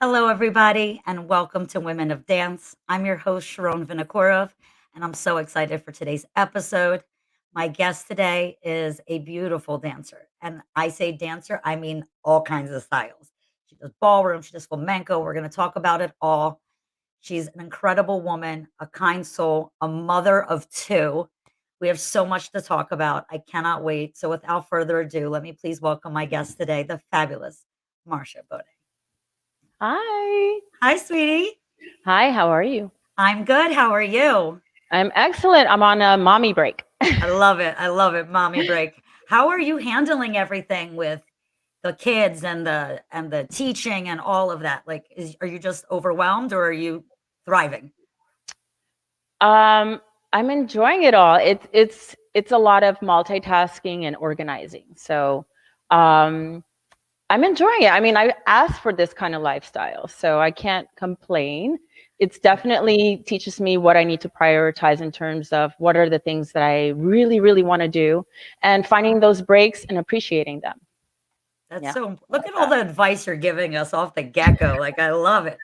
Hello, everybody, and welcome to Women of Dance. I'm your host, Sharonne Vinokurov, and I'm so excited for today's episode. My guest today is a beautiful dancer. And I say dancer, I mean all kinds of styles. She does ballroom, she does flamenco. We're going to talk about it all. She's an incredible woman, a kind soul, a mother of two. We have so much to talk about. I cannot wait. So, without further ado, let me please welcome my guest today, the fabulous Marsha Bonet. Hi. Hi, sweetie. Hi, how are you? I'm good. How are you? I'm excellent. I'm on a mommy break. I love it. I love it. Mommy break. How are you handling everything with the kids and the teaching and all of that? Like, are you just overwhelmed or are you thriving? Um, I'm enjoying it all. It's a lot of multitasking and organizing. So, um, I'm enjoying it. I mean, I asked for this kind of lifestyle, so I can't complain. It's definitely teaches me what I need to prioritize in terms of what are the things that I really, really want to do and finding those breaks and appreciating them. That's Yeah, so. I Look like at all that. the advice you're giving us off the get go. Like, I love it.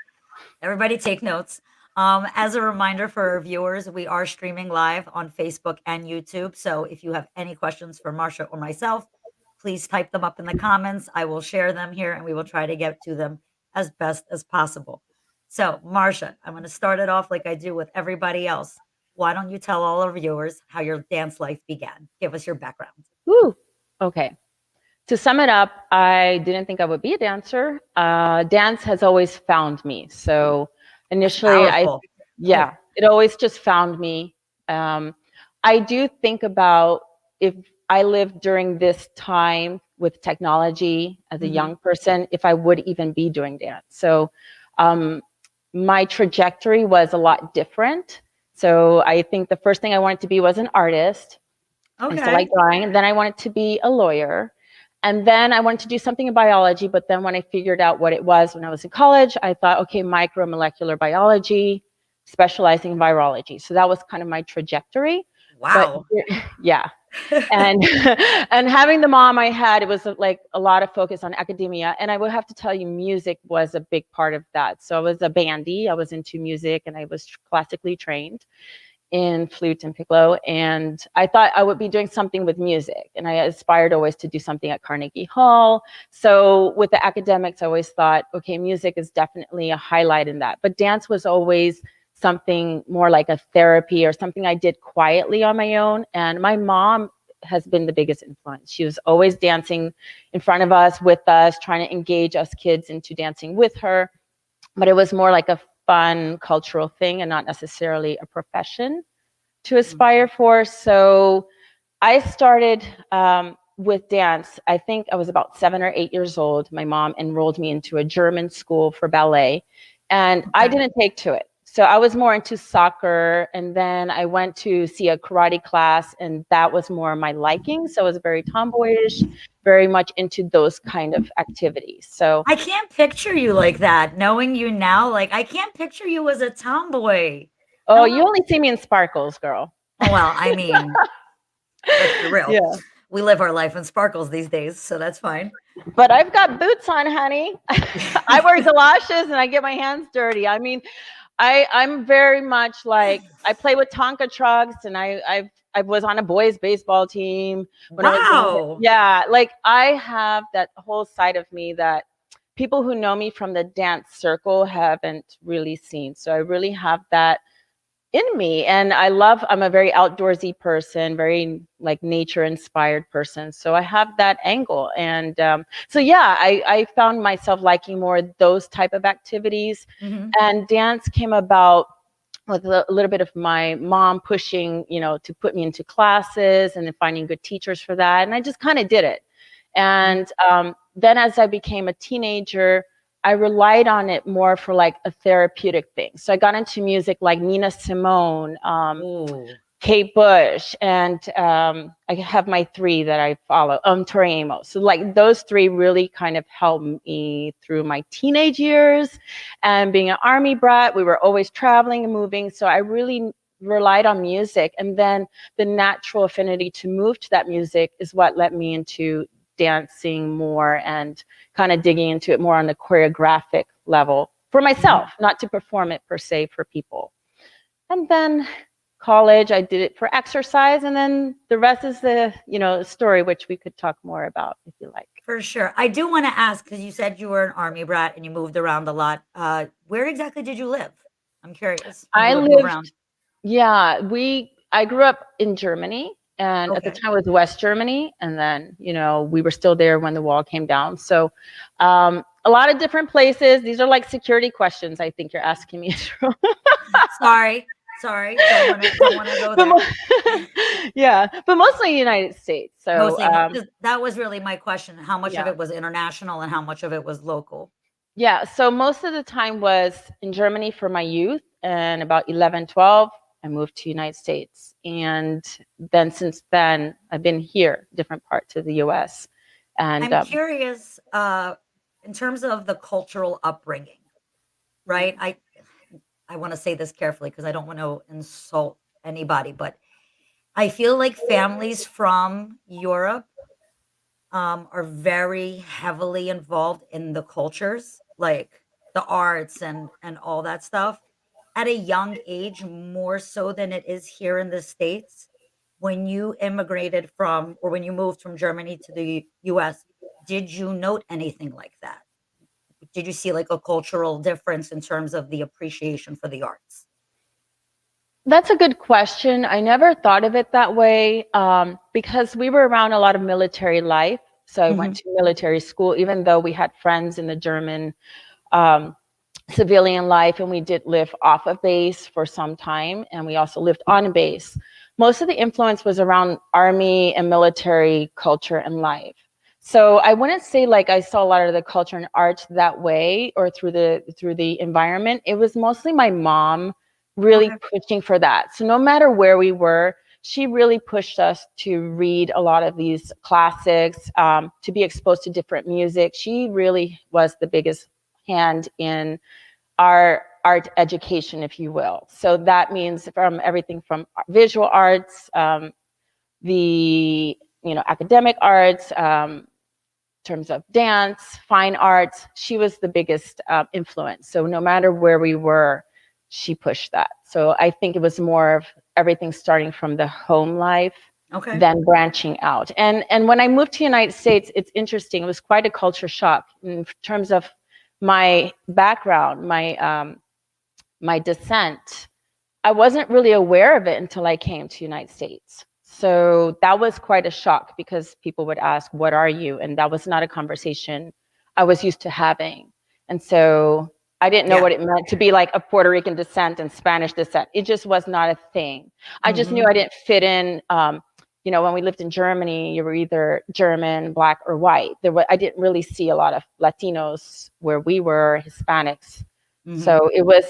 Everybody take notes. As a reminder for our viewers, we are streaming live on Facebook and YouTube. So if you have any questions for Marsha or myself, please type them up in the comments. I will share them here and we will try to get to them as best as possible. So, Marsha, I'm going to start it off like I do with everybody else. Why don't you tell all our viewers how your dance life began? Give us your background. Woo. Okay. To sum it up, I didn't think I would be a dancer. Dance has always found me. So That's initially, powerful. Oh, yeah, it always just found me. Um, I do think about if I lived during this time with technology as a hmm young person, if I would even be doing dance. So um, my trajectory was a lot different. So I think the first thing I wanted to be was an artist. I used to like okay. drawing, and then I wanted to be a lawyer. And then I wanted to do something in biology, but then when I figured out what it was when I was in college, I thought, okay, micromolecular biology, specializing in virology. So that was kind of my trajectory. But Wow. yeah, and and having the mom I had, it was like a lot of focus on academia. And I would have to tell you, music was a big part of that. So I was a bandy. I was into music, and I was classically trained in flute and piccolo, and I thought I would be doing something with music, and I aspired always to do something at Carnegie Hall. So with the academics, I always thought, okay, music is definitely a highlight in that, but dance was always something more like a therapy or something I did quietly on my own. And my mom has been the biggest influence. She was always dancing in front of us, with us, trying to engage us kids into dancing with her, but it was more like a fun cultural thing and not necessarily a profession to aspire for. So I started with dance. I think I was about 7 or 8 years old. My mom enrolled me into a German school for ballet, and I Okay. didn't take to it. So I was more into soccer, and then I went to see a karate class, and that was more my liking. So I was very tomboyish, very much into those kind of activities. So, I can't picture you like that. Knowing you now, like I can't picture you as a tomboy. oh, No one. you only see me in sparkles, girl. Oh well, I mean, let's be real. Yeah. We live our life in sparkles these days, so that's fine. But I've got boots on, honey. I wear galoshes and I get my hands dirty. I mean, I'm very much like I play with Tonka trucks, and I was on a boys baseball team when I was younger. Wow. Yeah, like I have that whole side of me that people who know me from the dance circle haven't really seen. So I really have that in me, and I'm a very outdoorsy person, very like nature inspired person, so I have that angle. And so yeah, I found myself liking more those type of activities, Mhm. and dance came about with a little bit of my mom pushing, to put me into classes and then finding good teachers for that, and I just kind of did it. And then as I became a teenager, I relied on it more for like a therapeutic thing. So I got into music like Nina Simone, Ooh. Kate Bush, and I have my three that I follow, Tori Amos. So like those three really kind of helped me through my teenage years. And being an army brat, we were always traveling and moving. So I really relied on music. And then the natural affinity to move to that music is what led me into dancing more and kind of digging into it more on the choreographic level for myself, not to perform it per se for people. And then college, I did it for exercise, and then the rest is the, story, which we could talk more about if you like. For sure. I do want to ask, because you said you were an army brat and you moved around a lot. Where exactly did you live? I'm curious when I you would move lived, around. yeah, I grew up in Germany, and at the Okay. time it was West Germany, and then, we were still there when the wall came down. So a lot of different places. These are like security questions I think you're asking me. Sorry. Sorry. Don't wanna go But there. yeah, but mostly United States. So Mostly, 'cause that was really my question, how much of yeah. it was international and how much of it was local? Yeah, so most of the time was in Germany for my youth, and about 11, 12, I moved to United States. And then since then, I've been here, different parts of the US. And I'm curious, in terms of the cultural upbringing, right? I wanna say this carefully because I don't want to insult anybody, but I feel like families from Europe, are very heavily involved in the cultures, like the arts and all that stuff at a young age, more so than it is here in the States. When you immigrated from or when you moved from Germany to the US, did you note anything like that? Did you see like a cultural difference in terms of the appreciation for the arts? that's a good question. I never thought of it that way, because we were around a lot of military life. So I went Mhm. to military school, even though we had friends in the German um, civilian life, and we did live off of base for some time, and we also lived on base. Most of the influence was around army and military culture and life. So I wouldn't say like I saw a lot of the culture and arts that way or through the environment. It was mostly my mom really Okay. pushing for that. So no matter where we were, she really pushed us to read a lot of these classics, to be exposed to different music. She really was the biggest hand in our art education, if you will. So that means from everything from visual arts, the academic arts, in terms of dance, fine arts. She was the biggest influence. So no matter where we were, she pushed that. So I think it was more of everything starting from the home life, Okay. then branching out. And when I moved to the United States, it's interesting. It was quite a culture shock in terms of my background, my descent. I wasn't really aware of it until I came to the United States. So that was quite a shock because people would ask, "What are you?" And that was not a conversation I was used to having. And so I didn't know Yeah. what it meant to be like a Puerto Rican descent and Spanish descent. It just was not a thing. I just knew Mhm. I didn't fit in. When we lived in Germany, you were either German, black, or white. I didn't really see a lot of Latinos where we were, Hispanics. Mhm. So it was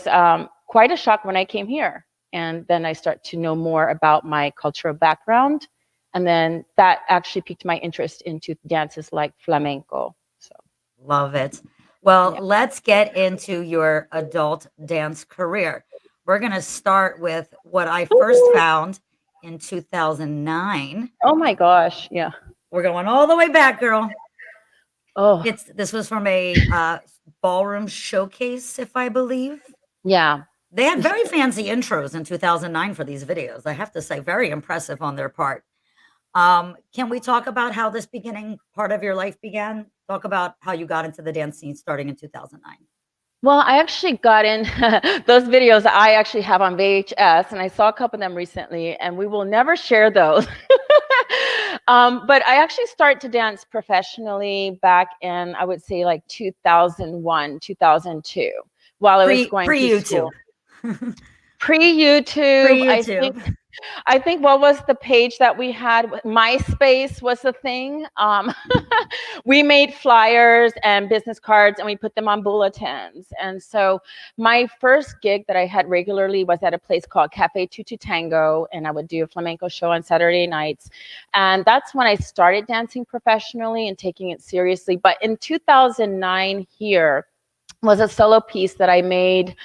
quite a shock when I came here. And then I start to know more about my cultural background. And then that actually piqued my interest into dances like flamenco. So, Love it. Well, yeah. let's get into your adult dance career. We're gonna start with what I first found in 2009. Oh my gosh. Yeah. We're going all the way back, girl. Oh, This was from a, ballroom showcase, if I believe. yeah. They had very fancy intros in 2009 for these videos, I have to say, very impressive on their part. Can we talk about how this beginning part of your life began? Talk about how you got into the dance scene starting in 2009. Well, I actually got in those videos I actually have on VHS, and I saw a couple of them recently, and we will never share those. But I actually started to dance professionally back in, I would say, like 2001, 2002, while I was going to school. Pre-YouTube. Pre-YouTube, Pre-YouTube. I think what was the page that we had? MySpace was the thing. We made flyers and business cards and we put them on bulletins. And so my first gig that I had regularly was at a place called Cafe Tutu Tango, and I would do a flamenco show on Saturday nights. And that's when I started dancing professionally and taking it seriously. But in 2009 here, was a solo piece that I made.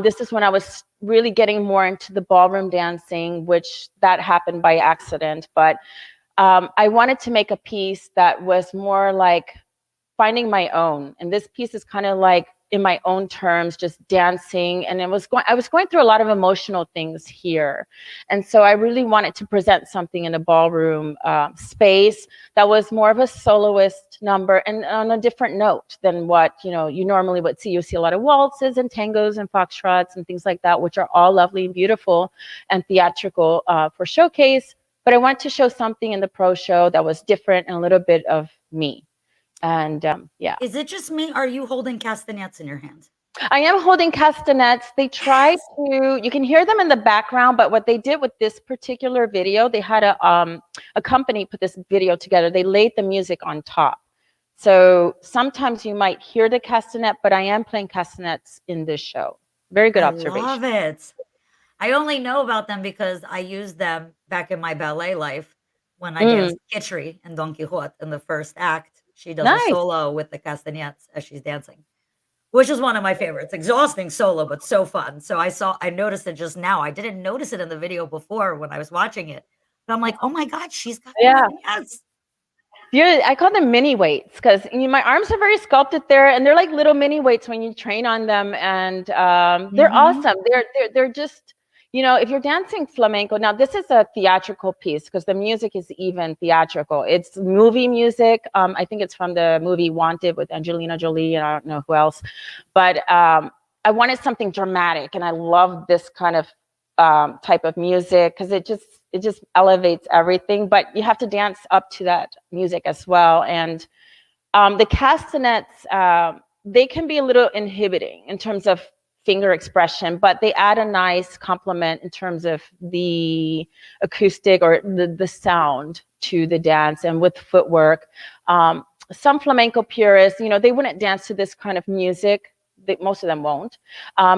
This is when I was really getting more into the ballroom dancing, which that happened by accident. But I wanted to make a piece that was more like finding my own. And this piece is kind of like in my own terms, just dancing. And I was going through a lot of emotional things here. And so I really wanted to present something in a ballroom space that was more of a soloist number and on a different note than what, you normally would see. You see a lot of waltzes and tangos and foxtrots and things like that, which are all lovely and beautiful and theatrical for showcase. But I wanted to show something in the pro show that was different and a little bit of me. And yeah. Is it just me? Are you holding castanets in your hand? I am holding castanets. They tried to, you can hear them in the background, but what they did with this particular video, they had a company put this video together. They laid the music on top. So sometimes you might hear the castanet, but I am playing castanets in this show. Very good observation. I love it. I only know about them because I used them back in my ballet life when I danced Kitchery in Don Quixote in the first act. She does a Nice. solo with the castanets as she's dancing, which is one of my favorites. Exhausting solo, but so fun. So I noticed it just now. I didn't notice it in the video before when I was watching it. But I'm like, oh my God, she's got castanets. Yeah, I call them mini weights because my arms are very sculpted there, and they're like little mini weights when you train on them, and they're awesome. They're just, if you're dancing flamenco. Now this is a theatrical piece because the music is even theatrical. It's movie music. I think it's from the movie Wanted with Angelina Jolie, and I don't know who else, but I wanted something dramatic, and I love this kind of type of music because it just elevates everything, but you have to dance up to that music as well. And the castanets, they can be a little inhibiting in terms of finger expression, but they add a nice complement in terms of the acoustic or the sound to the dance and with footwork. Some flamenco purists, they wouldn't dance to this kind of music. Most of them won't.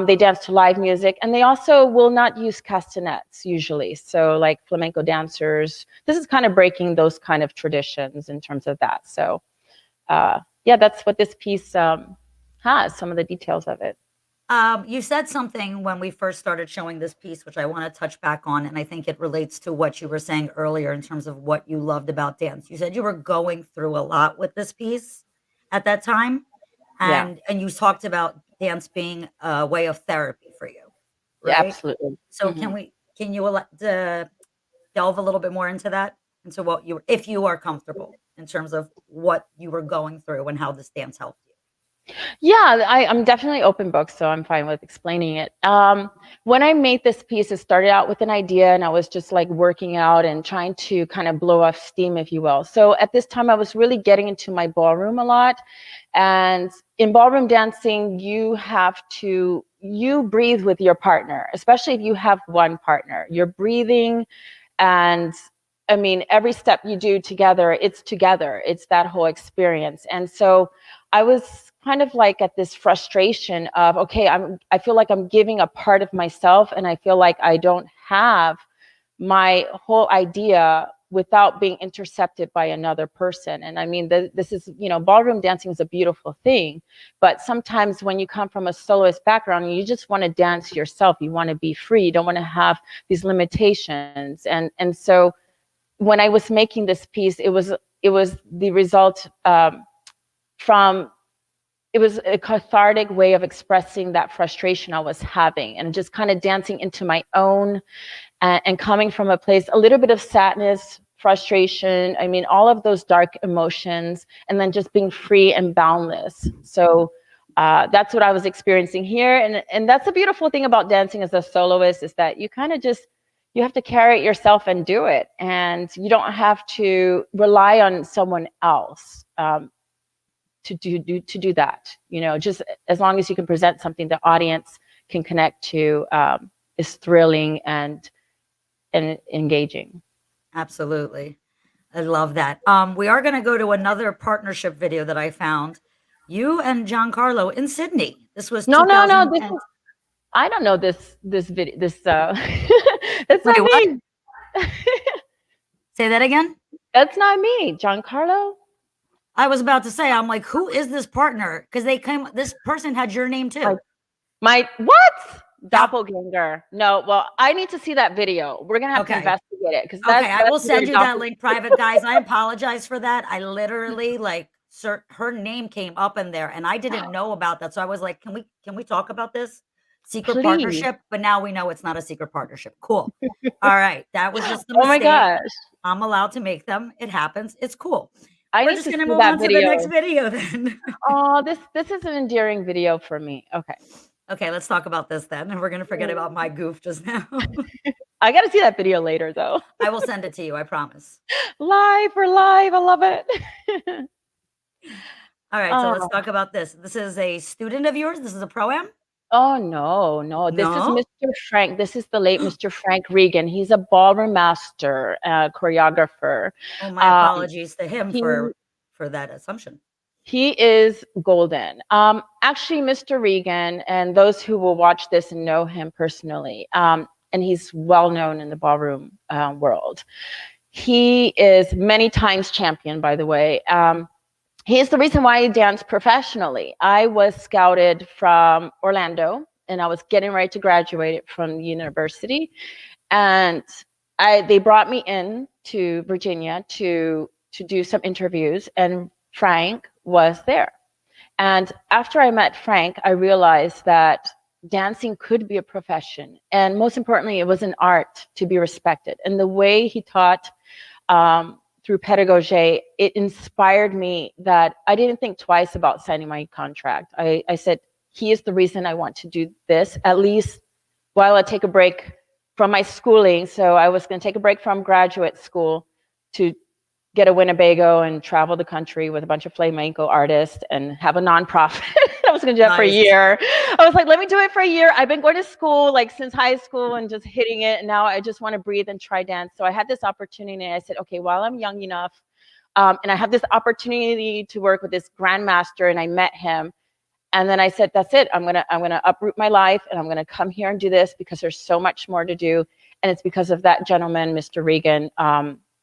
They dance to live music, and they also will not use castanets usually. So like flamenco dancers, this is kind of breaking those kind of traditions in terms of that. So yeah, that's what this piece has, some of the details of it. You said something when we first started showing this piece, which I want to touch back on, and I think it relates to what you were saying earlier in terms of what you loved about dance. You said you were going through a lot with this piece at that time. And you talked about dance being a way of therapy for you, right? Yeah, absolutely. So can you delve a little bit more into that? Into what if you are comfortable in terms of what you were going through and how this dance helped you? Yeah, I'm definitely open book, so I'm fine with explaining it. When I made this piece, it started out with an idea, and I was just like working out and trying to kind of blow off steam, if you will. So at this time, I was really getting into my ballroom a lot. And in ballroom dancing, you breathe with your partner, especially if you have one partner. You're breathing, and I mean, every step you do together. It's that whole experience. And so I was kind of like at this frustration of, okay, I feel like I'm giving a part of myself, and I feel like I don't have my whole idea without being intercepted by another person. And I mean, this is, ballroom dancing is a beautiful thing, but sometimes when you come from a soloist background, you just want to dance yourself. You want to be free. You don't want to have these limitations. And so when I was making this piece, it was the result it was a cathartic way of expressing that frustration I was having, and just kind of dancing into my own and coming from a place, a little bit of sadness, frustration. I mean, all of those dark emotions, and then just being free and boundless. So that's what I was experiencing here. And that's the beautiful thing about dancing as a soloist, is that you kind of you have to carry it yourself and do it. And you don't have to rely on someone else to do that. Just as long as you can present something the audience can connect to, is thrilling and engaging. Absolutely. I love that. We are going to go to another partnership video that I found. You and Giancarlo in Sydney. This was No. 2010. I don't know this video. That's not Wait, me. Say that again. That's not me, Giancarlo. I was about to say, I'm like, who is this partner? Because this person had your name too. My what? Doppelganger. No, well, I need to see that video. We're gonna have to Okay. investigate it because Okay, I that's will either send you that doppel. link private, guys. I apologize for that. I literally like her name came up in there and I didn't know about that. So I was like, can we talk about this secret Please. partnership? But now we know it's not a secret partnership. Cool. All right. That was just a Oh my mistake. gosh. I'm allowed to make them. It happens. It's cool. I We're need just to gonna see move that on to the next video. video then. Oh, this is an endearing video for me. Okay. Okay, let's talk about this then. And we're gonna forget about Mm. my goof just now. I gotta see that video later though. I will send it to you, I promise. Live for live. I love it. All right, so let's Oh. talk about this. This is a student of yours. This is a pro-am? Oh, no, no. This is No? Mr. Frank. This is the late Mr. Frank Regan. He's a ballroom master, choreographer. Oh, my Um, apologies to him he for that assumption. he is golden. Actually, Mr. Regan, and those who will watch this and know him personally, and he's well known in the ballroom world. He is many times champion, by the way. He is the reason why I dance professionally. I was scouted from Orlando, and I was getting ready to graduate from the university, and they brought me in to Virginia to do some interviews, and Frank was there. And after I met Frank, I realized that dancing could be a profession, and most importantly, it was an art to be respected. And the way he taught through pedagogy, it inspired me that I didn't think twice about signing my contract. I said, he is the reason I want to do this, at least while I take a break from my schooling. So I was going to take a break from graduate school to get a Winnebago and travel the country with a bunch of flamenco artists and have a nonprofit. I was going to do that for a year. I was like, let me do it for a year. I've been going to school like since high school and just hitting it. And now I just want to breathe and try dance. So I had this opportunity and I said, okay, while I'm young enough, and I have this opportunity to work with this grandmaster, and I met him. And then I said, that's it. I'm gonna uproot my life and I'm gonna come here and do this because there's so much more to do. And it's because of that gentleman, Mr. Regan.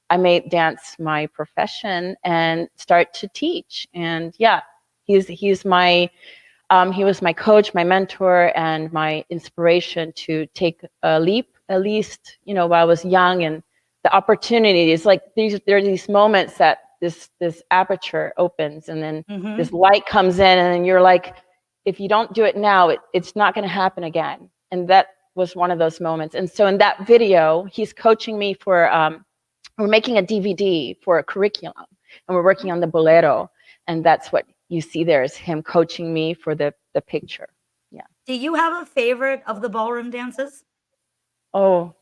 I made dance my profession and start to teach. And yeah, he's my he was my coach, my mentor, and my inspiration to take a leap, at least, while I was young. And the opportunities, like there are these moments that this aperture opens and then this light comes in, and then you're like, if you don't do it now, it's not going to happen again. And that was one of those moments. And so in that video, he's coaching me for, we're making a DVD for a curriculum, and we're working on the bolero. And that's what you see there, is him coaching me for the picture. Yeah. Do you have a favorite of the ballroom dances? Oh,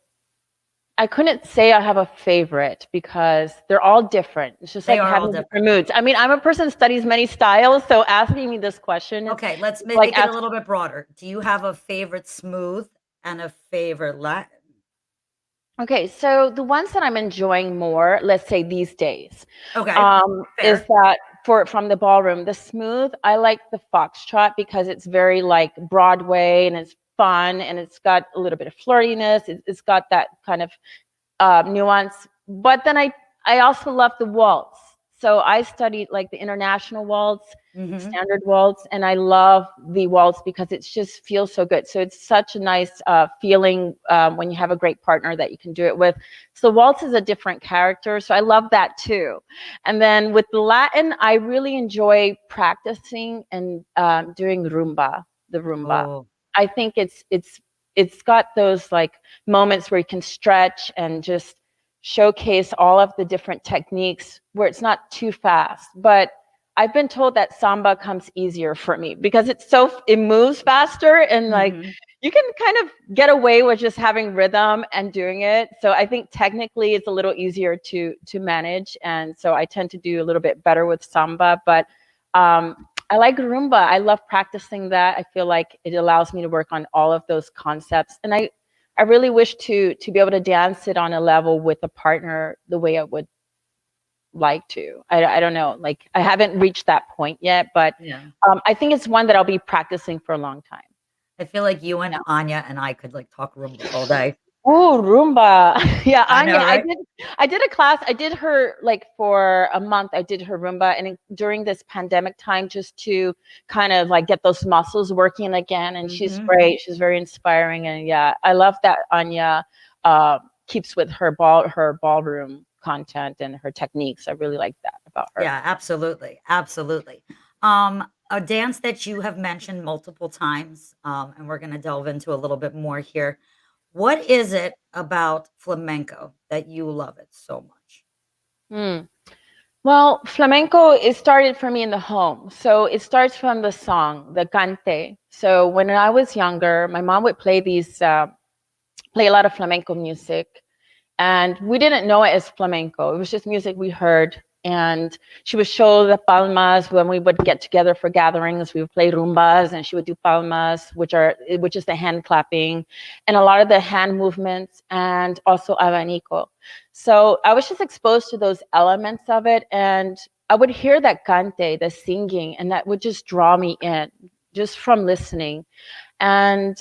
I couldn't say I have a favorite because they're all different. It's just like having different moods. I mean, I'm a person that studies many styles, so asking me this question is okay. Let's make like it a little bit broader. Do you have a favorite smooth and a favorite Latin? Okay, so the ones that I'm enjoying more, let's say these days, Okay, is that from the ballroom, the smooth. I like the foxtrot because it's very like Broadway and it's fun and it's got a little bit of flirtiness. It's got that kind of nuance. But then I also love the waltz. So I studied like the international waltz, standard waltz, and I love the waltz because it just feels so good. So it's such a nice feeling when you have a great partner that you can do it with. So waltz is a different character, so I love that too. And then with the Latin, I really enjoy practicing and doing rumba, the rumba. Oh. I think it's got those like moments where you can stretch and just showcase all of the different techniques where it's not too fast. But I've been told that samba comes easier for me because it moves faster, and like you can kind of get away with just having rhythm and doing it. So I think technically it's a little easier to manage, and so I tend to do a little bit better with samba. But I like rumba. I love practicing that. I feel like it allows me to work on all of those concepts, and I really wish to be able to dance it on a level with a partner the way I would like to. I don't know, like I haven't reached that point yet, but yeah. I think it's one that I'll be practicing for a long time. I feel like you and Anya and I could like talk rumba all day. Oh, Roomba. Yeah, I know, Anya. right? I did a class. I did her like for a month. I did her Roomba, and during this pandemic time, just to kind of like get those muscles working again. And she's Hmm. great. She's very inspiring, and yeah, I love that Anya keeps with her ballroom content and her techniques. I really like that about her. Yeah, absolutely, absolutely. A dance that you have mentioned multiple times, and we're going to delve into a little bit more here. What is it about flamenco that you love it so much? Hmm. Well, flamenco, it started for me in the home. So it starts from the song, the cante. So when I was younger, my mom would play a lot of flamenco music, and we didn't know it as flamenco. It was just music we heard. And she would show the palmas when we would get together for gatherings. We would play rumbas, and she would do palmas, which is the hand clapping, and a lot of the hand movements, and also abanico. So I was just exposed to those elements of it, and I would hear that cante, the singing, and that would just draw me in just from listening. And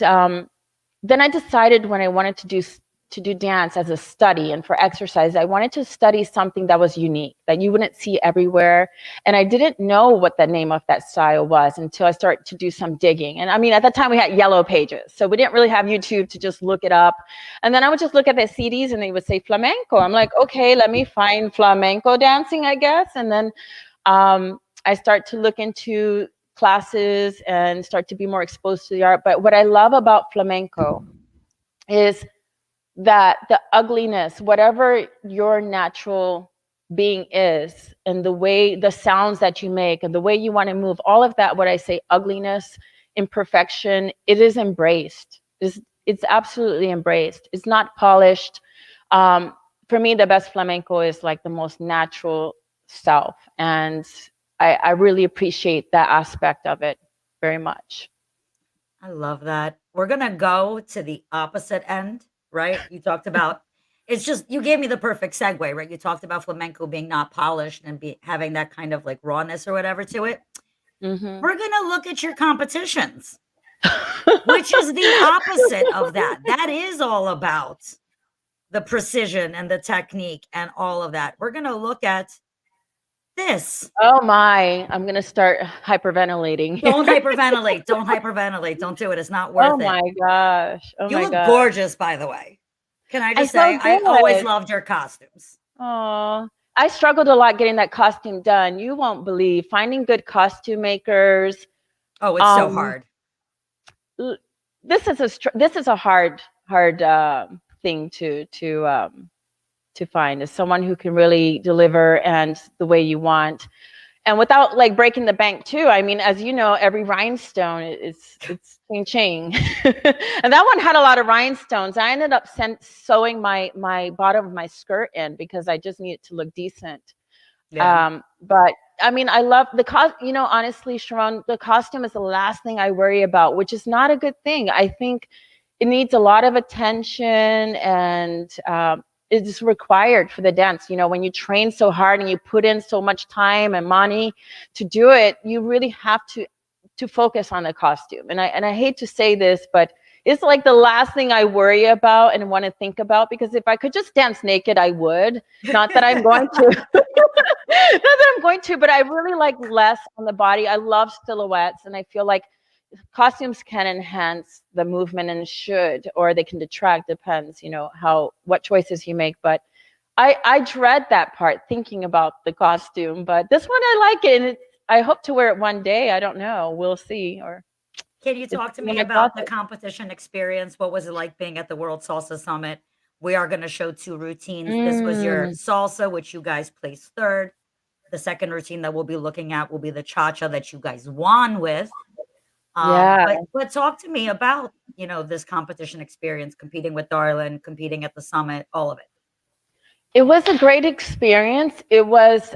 then I decided when I wanted to do dance as a study and for exercise, I wanted to study something that was unique, that you wouldn't see everywhere. And I didn't know what the name of that style was until I started to do some digging. And I mean, at that time we had yellow pages, so we didn't really have YouTube to just look it up. And then I would just look at the CDs and they would say flamenco. I'm like, okay, let me find flamenco dancing, I guess. And then I start to look into classes and start to be more exposed to the art. But what I love about flamenco is that the ugliness, whatever your natural being is, and the way the sounds that you make and the way you want to move, all of that, what I say, ugliness, imperfection, it is embraced. It's absolutely embraced. It's not polished. Um, for me, the best flamenco is like the most natural self. And I really appreciate that aspect of it very much. I love that. We're going to go to the opposite end, right? You talked about it's just you gave me the perfect segue, right? You talked about flamenco being not polished and having that kind of like rawness or whatever to it. Hmm. We're going to look at your competitions, which is the opposite of that. That is all about the precision and the technique and all of that. We're going to look at this. Oh my, I'm gonna start hyperventilating. Don't hyperventilate. Don't hyperventilate. Don't do it. It's not Oh worth it. my gosh. Oh You my look gosh. gorgeous, by the way. Can I I just say, felt I always good. loved your costumes. Oh, I struggled a lot getting that costume done. You won't believe finding good costume makers. Oh, it's so Um, hard. l- this is a hard thing to find is someone who can really deliver and the way you want. And without like breaking the bank too. I mean, as you know, every rhinestone it's ching ching. And that one had a lot of rhinestones. I ended up sewing my bottom of my skirt in because I just needed to look decent. Yeah. But I mean, I love the cost. You know, honestly, Sharon, the costume is the last thing I worry about, which is not a good thing. I think it needs a lot of attention, and it's required for the dance. You know, when you train so hard and you put in so much time and money to do it, you really have to focus on the costume. And I hate to say this, but it's like the last thing I worry about and want to think about, because if I could just dance naked, I would. Not that I'm going to. Not that I'm going to, but I really like less on the body. I love silhouettes, and I feel like costumes can enhance the movement and should, or they can detract, depends, you know, how what choices you make. But I dread that part, thinking about the costume. But this one I like it, and I hope to wear it one day. I don't know. We'll see. Or Can you it's talk to in me my about the closet. competition experience? What was it like being at the World Salsa Summit? We are going to show two routines. This was your Mm, salsa, which you guys placed third. The second routine that we'll be looking at will be the cha-cha that you guys won with. yeah. But talk to me about, this competition experience, competing with Darlin, competing at the summit, all of it. It was a great experience. It was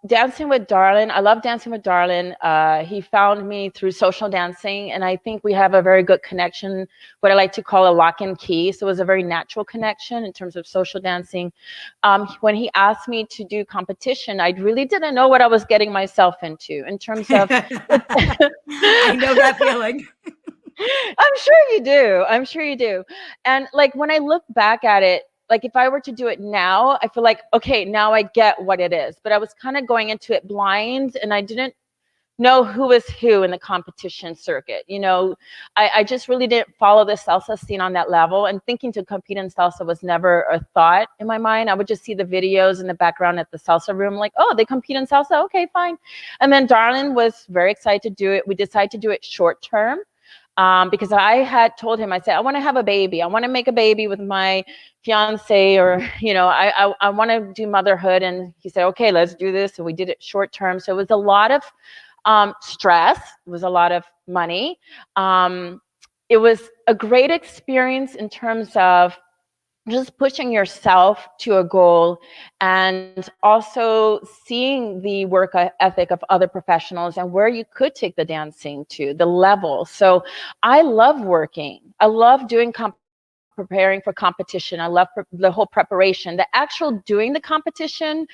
dancing with Darlin. I love dancing with Darlin. He found me through social dancing, and I think we have a very good connection, what I like to call a lock and key. So it was a very natural connection in terms of social dancing. When he asked me to do competition, I really didn't know what I was getting myself into in terms of I know that feeling. I'm sure you do. I'm sure you do. And like when I look back at it, like if I were to do it now, I feel like, okay, now I get what it is. But I was kind of going into it blind and I didn't know who was who in the competition circuit. I just really didn't follow the salsa scene on that level. And thinking to compete in salsa was never a thought in my mind. I would just see the videos in the background at the salsa room, like, oh, they compete in salsa. Okay, fine. And then Darlin was very excited to do it. We decided to do it short term. Because I had told him, I said, I want to have a baby. I want to make a baby with my fiance, or, I want to do motherhood. And he said, okay, let's do this. So we did it short term. So it was a lot of stress. It was a lot of money. It was a great experience in terms of just pushing yourself to a goal and also seeing the work ethic of other professionals and where you could take the dancing to, the level. So I love working. I love doing preparing for competition. I love the whole preparation. The actual doing the competition,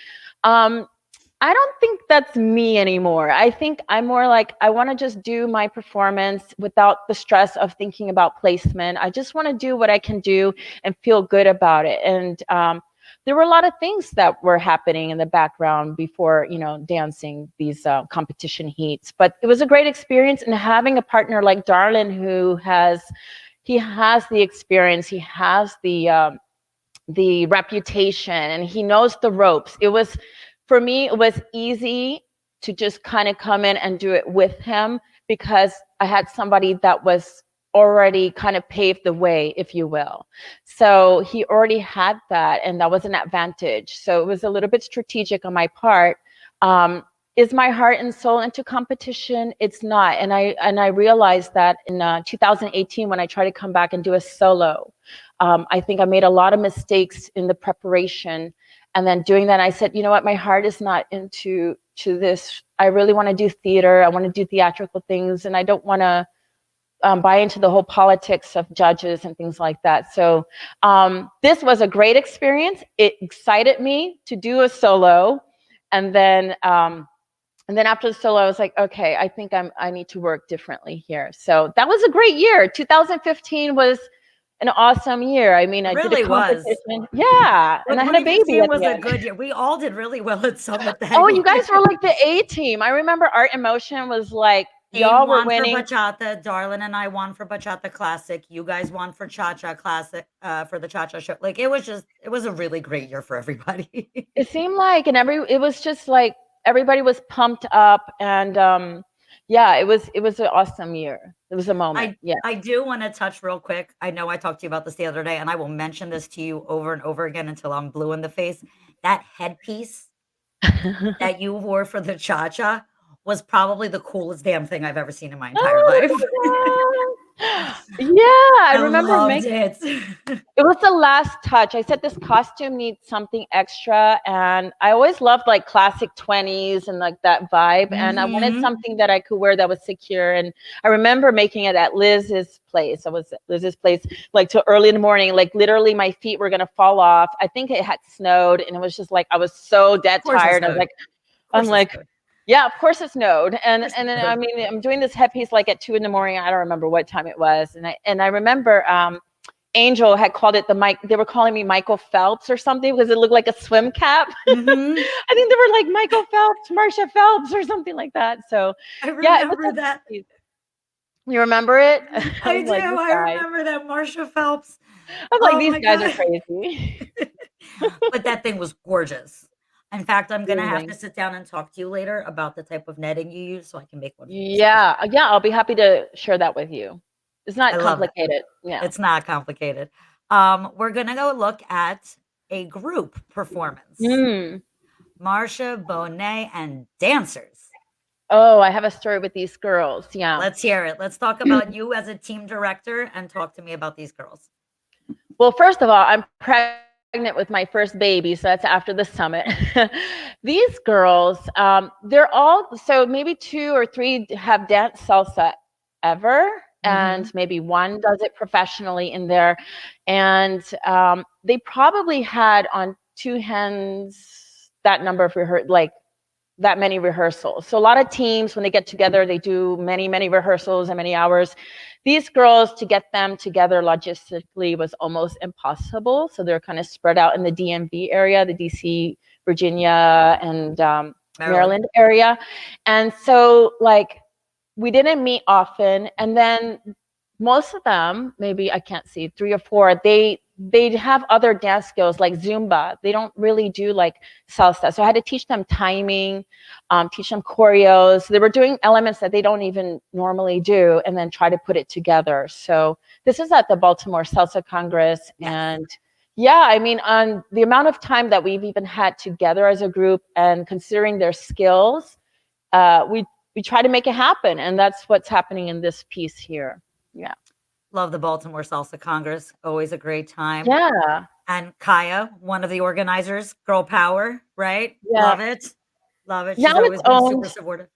I don't think that's me anymore. I think I'm more like, I want to just do my performance without the stress of thinking about placement. I just want to do what I can do and feel good about it. And there were a lot of things that were happening in the background before, dancing these competition heats. But it was a great experience. And having a partner like Darlin, he has the experience, he has the reputation, and he knows the ropes. For me, it was easy to just kind of come in and do it with him because I had somebody that was already kind of paved the way, if you will. So he already had that, and that was an advantage. So it was a little bit strategic on my part. Is my heart and soul into competition? It's not. And I realized that in 2018, when I tried to come back and do a solo, I think I made a lot of mistakes in the preparation. And then doing that, I said, you know what, my heart is not into this. I really want to do theater. I want to do theatrical things. And I don't want to buy into the whole politics of judges and things like that. So this was a great experience. It excited me to do a solo. And then after the solo, I was like, okay, I think I need to work differently here. So that was a great year. 2015 was an awesome year. I mean, It I did a really was. competition. Yeah. Well, And I had a baby 2015 at was the a end. good year. We all did really well at Summit that Oh, year. you guys were like the A team. I remember Art in Motion was like, They y'all were won for winning. bachata. Darlin and I won for bachata classic. You guys won for cha-cha classic, for the cha-cha show. Like, it was a really great year for everybody. It seemed like, it was just like everybody was pumped up, and yeah, it was an awesome year. It was a moment. Yeah. I do want to touch real quick. I know I talked to you about this the other day, and I will mention this to you over and over again until I'm blue in the face. That headpiece that you wore for the cha-cha was probably the coolest damn thing I've ever seen in my entire life. Oh my God. Yeah, I I remember loved it. it was the last touch. I said this costume needs something extra, and I always loved like classic 20s and like that vibe, and I wanted Mhm. something that I could wear that was secure. And I remember making it at Liz's place. I was at Liz's place like till early in the morning, like literally my feet were gonna fall off. I think it had snowed, and it was just like I was so dead Of course it tired. snowed. Of I'm course it like, snowed. yeah, of course it snowed. Of And course it then I snowed. mean, I'm doing this headpiece like at 2 in the morning. I don't remember what time it was. And I remember Angel had called it they were calling me Michael Phelps or something because it looked like a swim cap. Mhm. I think they were like Michael Phelps, Marsha Phelps or something like that. So I yeah, it was remember that. a, you remember it? I I was do. like, these I guys. remember that Marsha Phelps. I'm like, Oh these my guys are god. crazy. But that thing was gorgeous. In fact, I'm gonna have to Amazing. sit down and talk to you later about the type of netting you use so I can make one for myself. Yeah, yeah, I'll be happy to share that with you. It's I not love it. complicated. Yeah. It's not complicated. We're gonna go look at a group performance. Mm. Marsha Bonet and dancers. Oh, I have a story with these girls. Yeah. Let's hear it. Let's talk about you as a team director and talk to me about these girls. Well, first of all, I'm pregnant with my first baby, so that's after the summit. These girls, they're all, so maybe 2 or 3 have danced salsa ever, and Mhm. maybe one does it professionally in there. And they probably had on 2 hands that number for her, like that many rehearsals. So a lot of teams, when they get together, they do many, many rehearsals and many hours. These girls, to get them together logistically was almost impossible. So they're kind of spread out in the DMV area, the DC, Virginia, and Maryland area. And so like we didn't meet often. And then most of them, maybe I can't see, 3 or 4, they have other dance skills like Zumba. They don't really do like salsa. So I had to teach them timing, teach them choreos. They were doing elements that they don't even normally do, and then try to put it together. So this is at the Baltimore Salsa Congress. Yes. And yeah, I mean, on the amount of time that we've even had together as a group, and considering their skills, we try to make it happen. And that's what's happening in this piece here. Yeah. Love the Baltimore Salsa Congress. Always a great time. Yeah. And Kaya, one of the organizers, girl power, right? Yeah. Love it. Love it. She's Now always it's been owned. super supportive.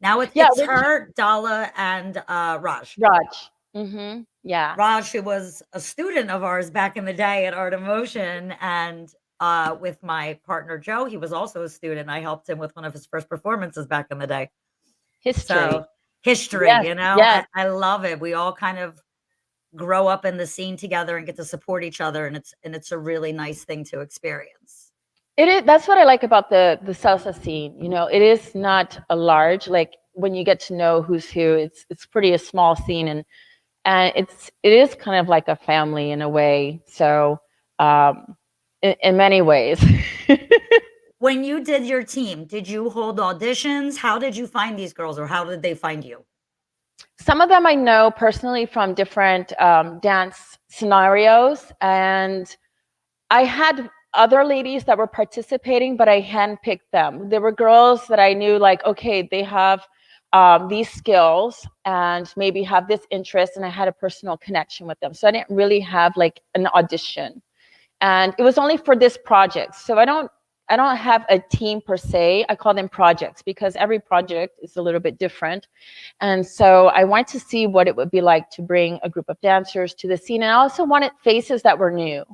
Now it's Yeah, her, Dala, and Raj. Yeah. Raj, who was a student of ours back in the day at Art of Motion, and with my partner Joe, he was also a student. I helped him with one of his first performances back in the day. History. So history, Yes, you know, yes. I love it. We all kind of grow up in the scene together and get to support each other, and it's a really nice thing to experience. It is. That's what I like about the salsa scene. You know, it is not a large, like when you get to know who's who, it's pretty a small scene, and it is kind of like a family in a way. So in many ways. When you did your team, did you hold auditions? How did you find these girls, or how did they find you? Some of them I know personally from different dance scenarios, and I had other ladies that were participating, but I handpicked them. There were girls that I knew, like, okay, they have these skills and maybe have this interest, and I had a personal connection with them. So I didn't really have like an audition, and it was only for this project. So I don't have a team per se. I call them projects because every project is a little bit different. And so I wanted to see what it would be like to bring a group of dancers to the scene. And I also wanted faces that were new.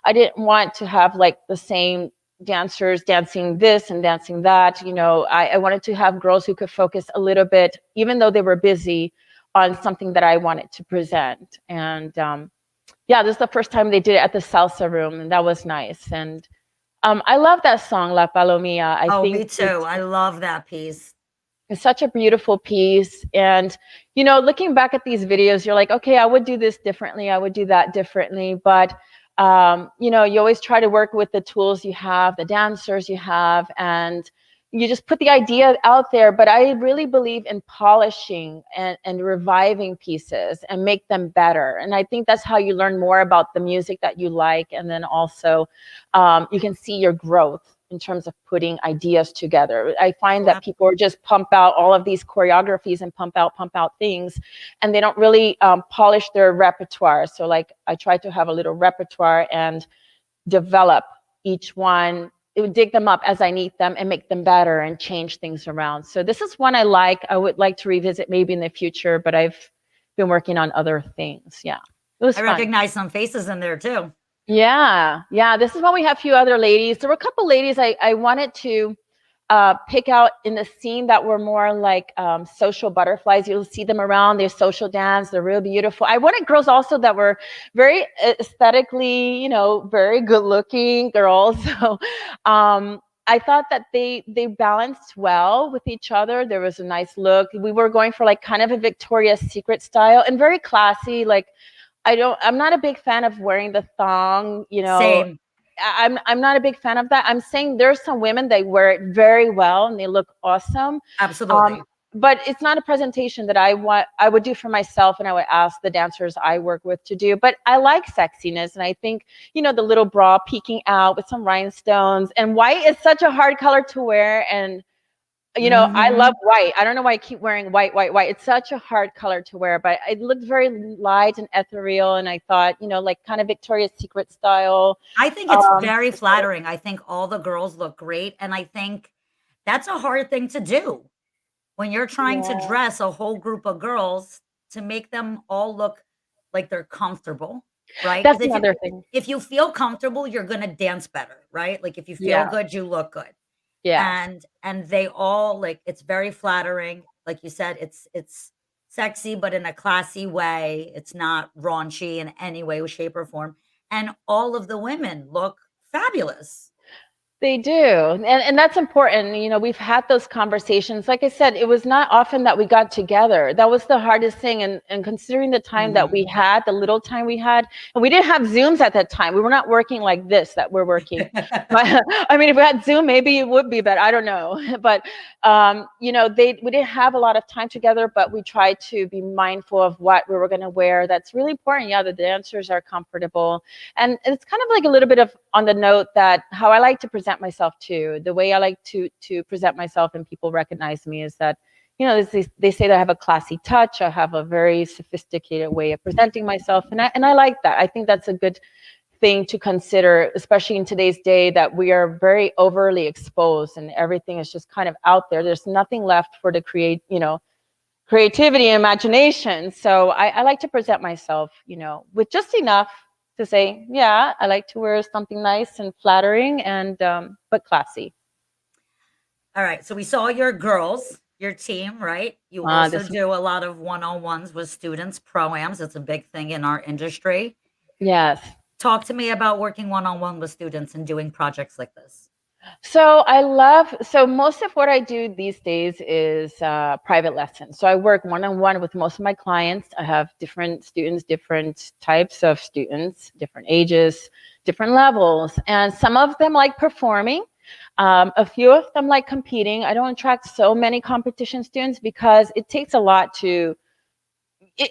I didn't want to have like the same dancers dancing this and dancing that. You know, I wanted to have girls who could focus a little bit, even though they were busy, on something that I wanted to present. And yeah, this is the first time they did it at the salsa room, and that was nice. And I love that song, La Palomilla. I think me too. I love that piece. It's such a beautiful piece. And, you know, looking back at these videos, you're like, okay, I would do this differently. I would do that differently. But, you know, you always try to work with the tools you have, the dancers you have, and you just put the idea out there. But I really believe in polishing and reviving pieces and make them better. And I think that's how you learn more about the music that you like. And then also you can see your growth in terms of putting ideas together. I find that people are just pump out all of these choreographies and pump out things, and they don't really polish their repertoire. So like I try to have a little repertoire and develop each one. It would dig them up as I need them and make them better and change things around. So this is one I like. I would like to revisit maybe in the future, but I've been working on other things. Yeah, it was fun. Recognize some faces in there too. Yeah, this is why we have a few other ladies. There were a couple ladies I wanted to pick out in the scene that were more like social butterflies. You'll see them around. They social dance. They're real beautiful. I wanted girls also that were very aesthetically, you know, very good looking girls. So I thought that they balanced well with each other. There was a nice look. We were going for like kind of a Victoria's Secret style and very classy. Like I'm not a big fan of wearing the thong, you know. Same. I'm not a big fan of that. I'm saying there's some women, they wear it very well and they look awesome. Absolutely. But it's not a presentation that I would do for myself, and I would ask the dancers I work with to do. But I like sexiness, and I think, you know, the little bra peeking out with some rhinestones, and white is such a hard color to wear. And you know, I love white. I don't know why I keep wearing white. It's such a hard color to wear, but it looked very light and ethereal. And I thought, you know, like kind of Victoria's Secret style. I think it's very flattering. I think all the girls look great. And I think that's a hard thing to do when you're trying to dress a whole group of girls to make them all look like they're comfortable, right? That's another thing. If you feel comfortable, you're going to dance better, right? Like if you feel good, you look good. Yes. and they all like it's very flattering. Like you said, it's sexy, but in a classy way. It's not raunchy in any way, shape, or form. And all of the women look fabulous. They do. And that's important. You know, we've had those conversations. Like I said, it was not often that we got together. That was the hardest thing. And considering the time that we Mhm. had, the little time we had, and we didn't have Zooms at that time. We were not working like this that we're working. But I mean, if we had Zoom, maybe it would be better. I don't know. But you know, we didn't have a lot of time together, but we tried to be mindful of what we were going to wear. That's really important. Yeah, the dancers are comfortable. And it's kind of like a little bit of on the note that how I like to present myself too. The way I like to present myself and people recognize me is that, you know, they say that I have a classy touch. I have a very sophisticated way of presenting myself, and I like that. I think that's a good thing to consider, especially in today's day that we are very overly exposed and everything is just kind of out there. There's nothing left for the creativity and imagination. So I like to present myself, you know, with just enough to say, yeah, I like to wear something nice and flattering and but classy. All right. So we saw your girls, your team, right? You also This do a lot of one-on-ones with students, proams. It's a big thing in our industry. Yes. Talk to me about working one-on-one with students and doing projects like this. So most of what I do these days is private lessons. So I work one-on-one with most of my clients. I have different students, different types of students, different ages, different levels. And some of them like performing. A few of them like competing. I don't attract so many competition students because it takes a lot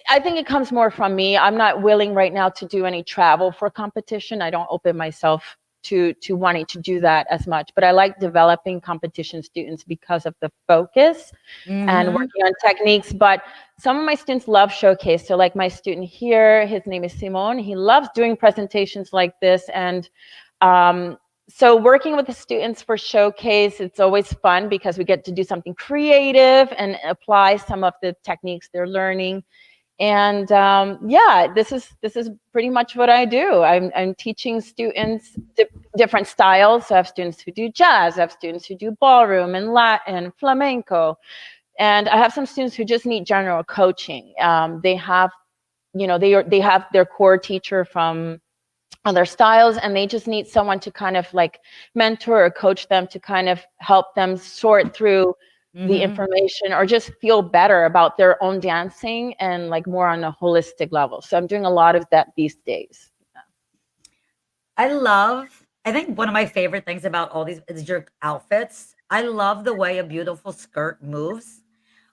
I think it comes more from me. I'm not willing right now to do any travel for competition. I don't open myself to wanting to do that as much. But I like developing competition students because of the focus and Mhm. working on techniques. But some of my students love showcase. So like my student here, his name is Simon. He loves doing presentations like this. And um, so working with the students for showcase, it's always fun because we get to do something creative and apply some of the techniques they're learning. And yeah, this is pretty much what I do. I'm teaching students different styles. So I have students who do jazz, I have students who do ballroom and Latin, flamenco, and I have some students who just need general coaching. They have, you know, they have their core teacher from other styles, and they just need someone to kind of like mentor or coach them to kind of help them sort through the Mhm. information or just feel better about their own dancing and like more on a holistic level. So I'm doing a lot of that these days. I think one of my favorite things about all these is your outfits. I love the way a beautiful skirt moves,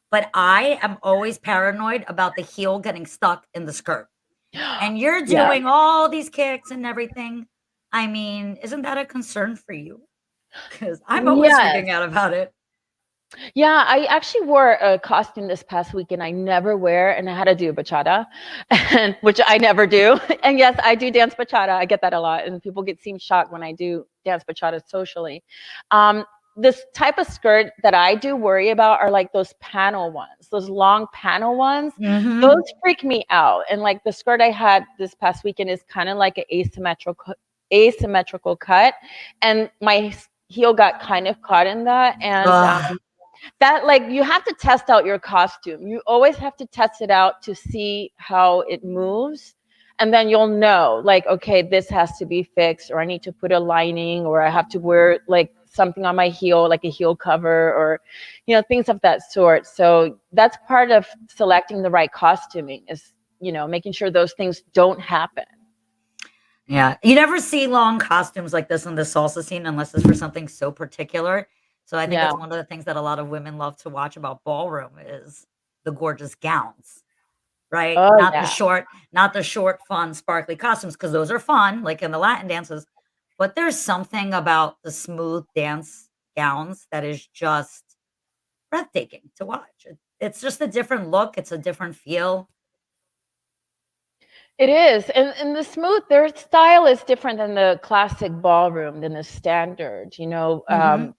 but I am always paranoid about the heel getting stuck in the skirt. And you're Yeah. doing all these kicks and everything. I mean, isn't that a concern for you? Because I'm always Yes. freaking out about it. Yeah, I actually wore a costume this past weekend I never wear, and I had to do bachata, and which I never do. And yes, I do dance bachata. I get that a lot, and people seem shocked when I do dance bachata socially. Um, this type of skirt that I do worry about are like those panel ones, those long panel ones. Those Mhm. freak me out. And like the skirt I had this past weekend is kind of like an asymmetrical cut, and my heel got kind of caught in that, and Ugh. that like you have to test out your costume. You always have to test it out to see how it moves, and then you'll know like, okay, this has to be fixed, or I need to put a lining, or I have to wear like something on my heel, like a heel cover, or things of that sort. So that's part of selecting the right costuming, is making sure those things don't happen. Yeah, you never see long costumes like this in the salsa scene unless it's for something so particular. So I think Yeah. that's one of the things that a lot of women love to watch about ballroom is the gorgeous gowns, right? Oh Not the yeah. short, not the short, fun, sparkly costumes because those are fun, like in the Latin dances. But there's something about the smooth dance gowns that is just breathtaking to watch. It's just a different look. It's a different feel. It is, and the smooth, their style is different than the classic ballroom, than the standard. Mhm.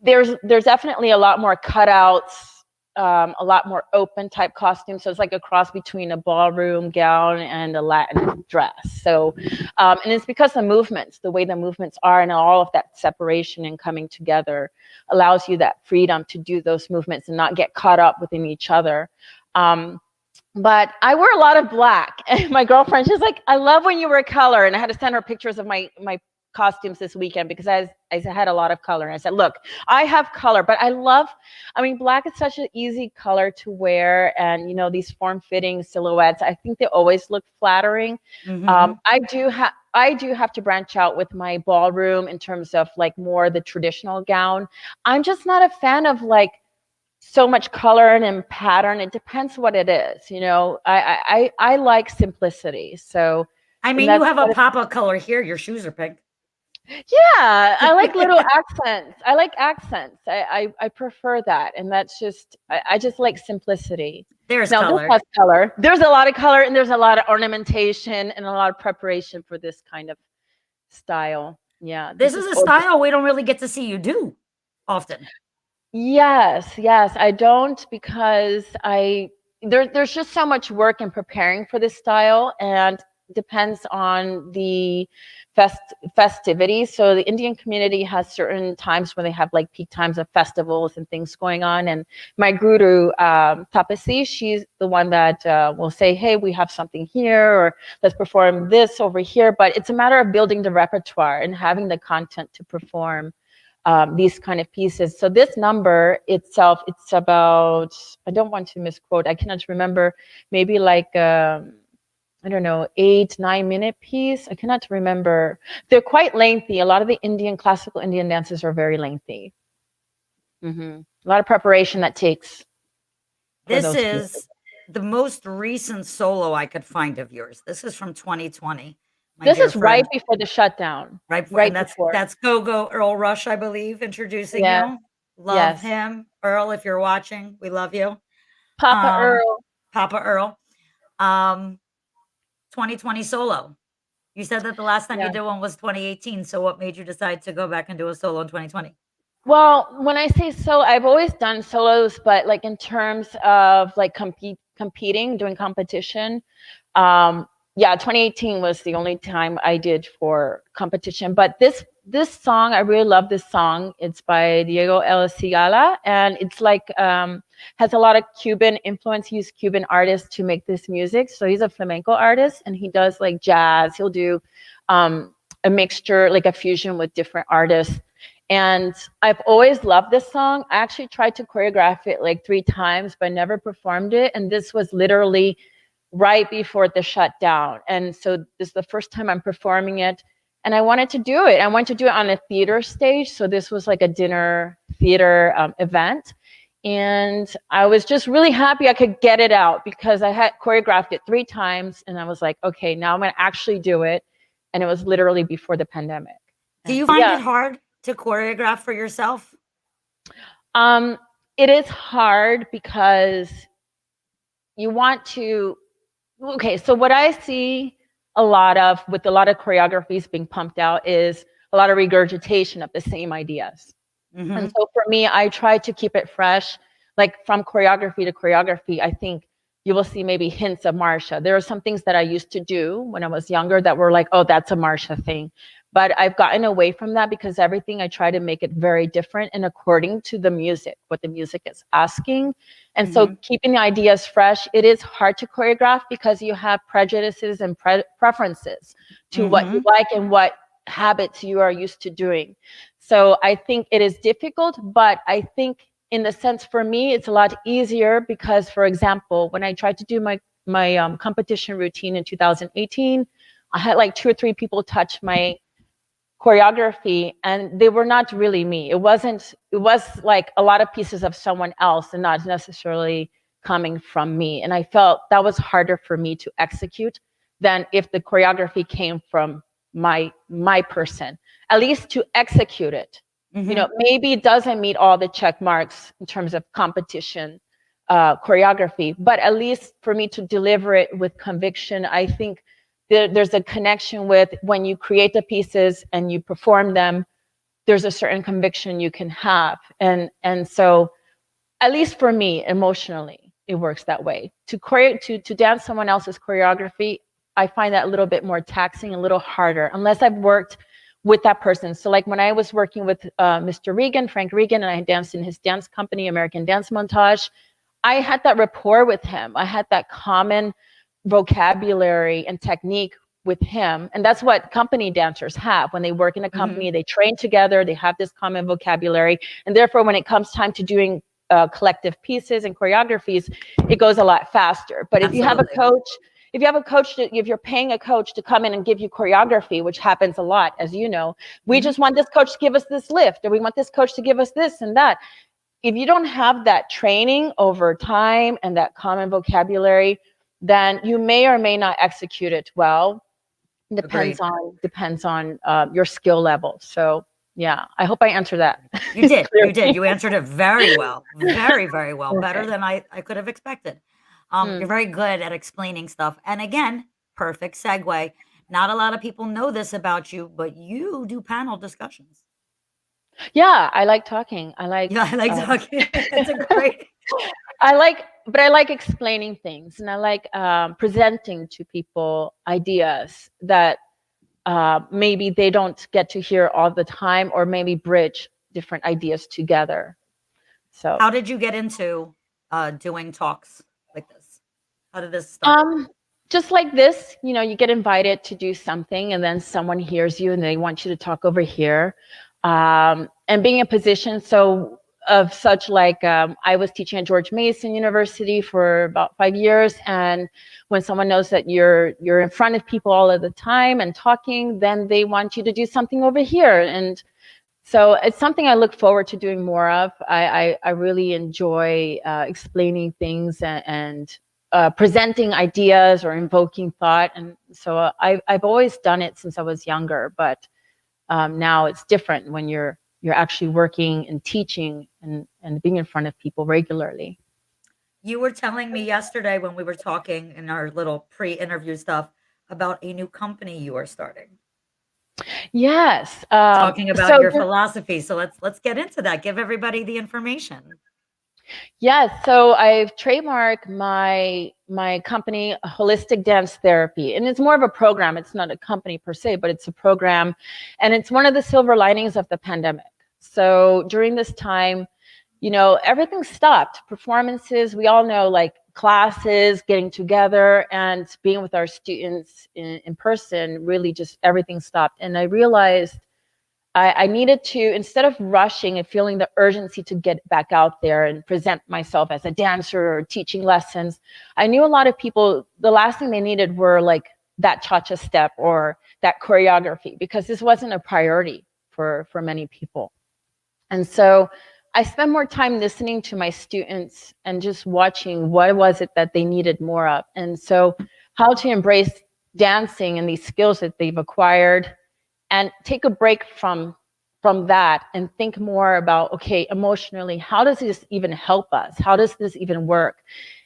There's definitely a lot more cutouts, a lot more open type costume. So it's like a cross between a ballroom gown and a Latin dress. So, and it's because the way the movements are, and all of that separation and coming together allows you that freedom to do those movements and not get caught up within each other. But I wear a lot of black, and my girlfriend, she's like, I love when you wear color. And I had to send her pictures of my costumes this weekend because I had a lot of color. And I said, look, I have color, but I mean, black is such an easy color to wear. And, you know, these form-fitting silhouettes, I think they always look flattering. Mm-hmm. I do have to branch out with my ballroom in terms of like more the traditional gown. I'm just not a fan of like so much color and pattern. It depends what it is. You know, I like simplicity. So, I and mean, you that's have a pop of color here. Your shoes are pink. yeah, I like little accents. I like accents. I prefer that. And that's just, I just like simplicity. There's Now, this color. has color. There's a lot of color and there's a lot of ornamentation and a lot of preparation for this kind of style. Yeah. This is a style we don't really get to see you do often. Yes, I don't because there's just so much work in preparing for this style, and depends on the festivities. So the Indian community has certain times when they have like peak times of festivals and things going on. And my guru, Tapasi, she's the one that will say, hey, we have something here, or let's perform this over here. But it's a matter of building the repertoire and having the content to perform these kind of pieces. So this number itself, it's about, I don't want to misquote, I cannot remember, maybe like, I don't know, 8-9 minute piece. I cannot remember. They're quite lengthy. A lot of the classical Indian dances are very lengthy. A lot of preparation that takes. This is the most recent solo I could find of yours. This is from 2020. This is right before the shutdown. Right before. That's Go-Go Earl Rush, I believe, introducing you. Love him. Earl, if you're watching, we love you. Papa Earl. Papa Earl. 2020 solo. You said that the last time you did one was 2018. So what made you decide to go back and do a solo in 2020? Well, when I say solo, I've always done solos, but like in terms of like competing, doing competition, 2018 was the only time I did for competition. But this song, I really love this song. It's by Diego El Cigala, and it's like has a lot of Cuban influence. He used Cuban artists to make this music. So he's a flamenco artist, and he does like jazz. He'll do a mixture, like a fusion with different artists. And I've always loved this song. I actually tried to choreograph it like 3 times, but never performed it. And this was literally right before the shutdown. And so this is the first time I'm performing it. And I wanted to do it. I wanted to do it on a theater stage. So this was like a dinner theater event. And I was just really happy I could get it out because I had choreographed it 3 times. And I was like, okay, now I'm going to actually do it. And it was literally before the pandemic. Do you find it hard to choreograph for yourself? It is hard because you want to, okay, so what I see with a lot of choreographies being pumped out is a lot of regurgitation of the same ideas. And so for me, I try to keep it fresh, like from choreography to choreography. I think you will see maybe hints of Marsha. There are some things that I used to do when I was younger that were like, oh, that's a Marsha thing. But I've gotten away from that because everything I try to make it very different and according to the music, what the music is asking. And so keeping the ideas fresh, it is hard to choreograph because you have prejudices and preferences to what you like and what habits you are used to doing. So I think it is difficult, but I think in the sense for me, it's a lot easier because, for example, when I tried to do my competition routine in 2018, I had like 2 or 3 people touch my choreography and they were not really me. It was like a lot of pieces of someone else and not necessarily coming from me. And I felt that was harder for me to execute than if the choreography came from my person, at least to execute it. You know, maybe it doesn't meet all the check marks in terms of competition choreography, but at least for me to deliver it with conviction, I think there's a connection with when you create the pieces and you perform them, there's a certain conviction you can have. And so at least for me, emotionally, it works that way. To dance someone else's choreography, I find that a little bit more taxing, a little harder, unless I've worked with that person. So like when I was working with Mr. Regan, Frank Regan, and I danced in his dance company, American Dance Montage, I had that rapport with him. I had that common vocabulary and technique with him. And that's what company dancers have. When they work in a company, they train together, they have this common vocabulary. And therefore, when it comes time to doing collective pieces and choreographies, it goes a lot faster. But if you have a coach, if you're paying a coach to come in and give you choreography, which happens a lot, as you know, we just want this coach to give us this lift, or we want this coach to give us this and that. If you don't have that training over time and that common vocabulary, then you may or may not execute it well. Depends on your skill level. So yeah, I hope I answered that. You did. You did. You answered it very well. Very, very well. Okay. Better than I could have expected. You're very good at explaining stuff. And again, perfect segue. Not a lot of people know this about you, but you do panel discussions. Yeah, I like talking. I like talking. It's a great. I like explaining things, and I like presenting to people ideas that maybe they don't get to hear all the time, or maybe bridge different ideas together. So how did you get into doing talks like this? How did this start? Just like this, you get invited to do something, and then someone hears you and they want you to talk over here. And being in a position of such, like I was teaching at George Mason University for about 5 years, and when someone knows that you're in front of people all of the time and talking, then they want you to do something over here. And so it's something I look forward to doing more of. I really enjoy explaining things and presenting ideas or invoking thought. And so I've always done it since I was younger, but now it's different when you're actually working and teaching and being in front of people regularly. You were telling me yesterday when we were talking in our little pre-interview stuff about a new company you are starting. Yes. Talking about your philosophy. So let's get into that. Give everybody the information. Yes. So I've trademarked my company, Holistic Dance Therapy, and it's more of a program. It's not a company per se, but it's a program, and it's one of the silver linings of the pandemic. So during this time, everything stopped. Performances, we all know, like classes, getting together and being with our students in person, really just everything stopped. And I realized I needed to, instead of rushing and feeling the urgency to get back out there and present myself as a dancer or teaching lessons, I knew a lot of people, the last thing they needed were like that cha-cha step or that choreography, because this wasn't a priority for many people. And so I spent more time listening to my students and just watching what was it that they needed more of. And so how to embrace dancing and these skills that they've acquired, and take a break from that and think more about, okay, emotionally, how does this even help us? How does this even work?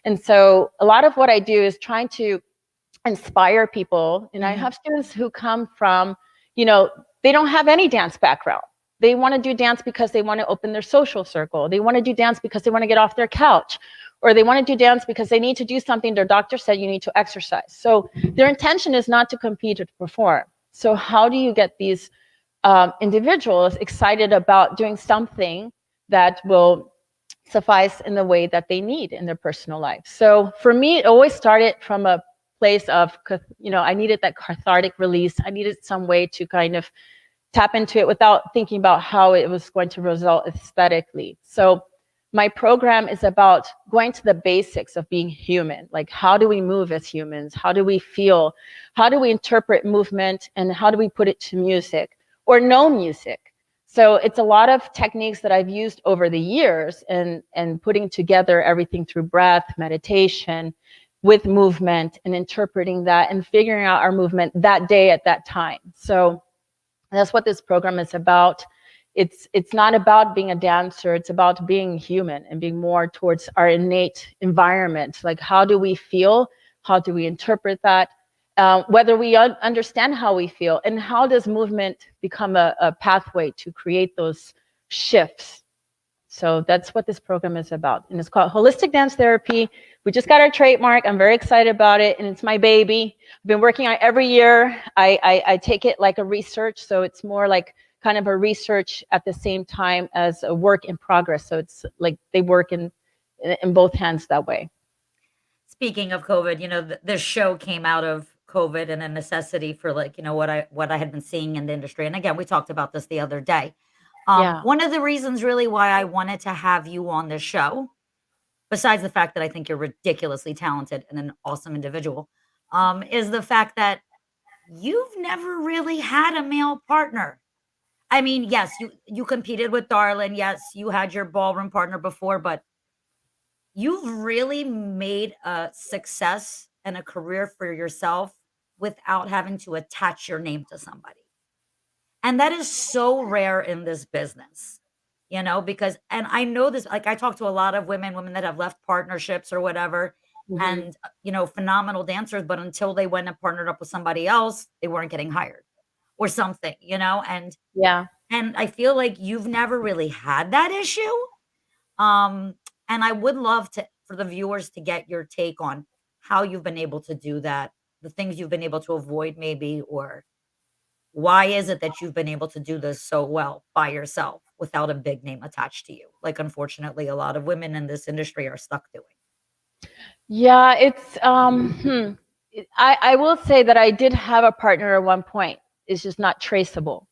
And so a lot of what I do is trying to inspire people. And I have students who come from, they don't have any dance background. They want to do dance because they want to open their social circle. They want to do dance because they want to get off their couch, or they want to do dance because they need to do something their doctor said you need to exercise. So their intention is not to compete or to perform. So how do you get these individuals excited about doing something that will suffice in the way that they need in their personal life? So for me, it always started from a place of, I needed that cathartic release. I needed some way to kind of tap into it without thinking about how it was going to result aesthetically. So my program is about going to the basics of being human. Like, how do we move as humans? How do we feel? How do we interpret movement? And how do we put it to music or no music? So it's a lot of techniques that I've used over the years, and putting together everything through breath, meditation, with movement, and interpreting that and figuring out our movement that day at that time. So that's what this program is about. It's not about being a dancer. It's about being human and being more towards our innate environment. Like, how do we feel? How do we interpret that? Whether we understand how we feel, and how does movement become a pathway to create those shifts So that's what this program is about. And it's called Holistic Dance Therapy. We just got our trademark. I'm very excited about it. And it's my baby. I've been working on it every year. I take it like a research. So it's more like kind of a research at the same time as a work in progress. So it's like they work in both hands that way. Speaking of COVID, this show came out of COVID and a necessity for, like, what I had been seeing in the industry. And again, we talked about this the other day. Yeah. One of the reasons really why I wanted to have you on this show, besides the fact that I think you're ridiculously talented and an awesome individual, is the fact that you've never really had a male partner. I mean, yes, you competed with Darlin. Yes, you had your ballroom partner before, but you've really made a success and a career for yourself without having to attach your name to somebody. And that is so rare in this business, because, and I know this, like, I talk to a lot of women that have left partnerships or whatever, Hmm. and, phenomenal dancers, but until they went and partnered up with somebody else, they weren't getting hired or something, Yeah. and I feel like you've never really had that issue. Um, and I would love to for the viewers to get your take on how you've been able to do that, the things you've been able to avoid maybe, or why is it that you've been able to do this so well by yourself without a big name attached to you? Like, unfortunately, a lot of women in this industry are stuck doing. Yeah, it's I will say that I did have a partner at one point. It's just not traceable.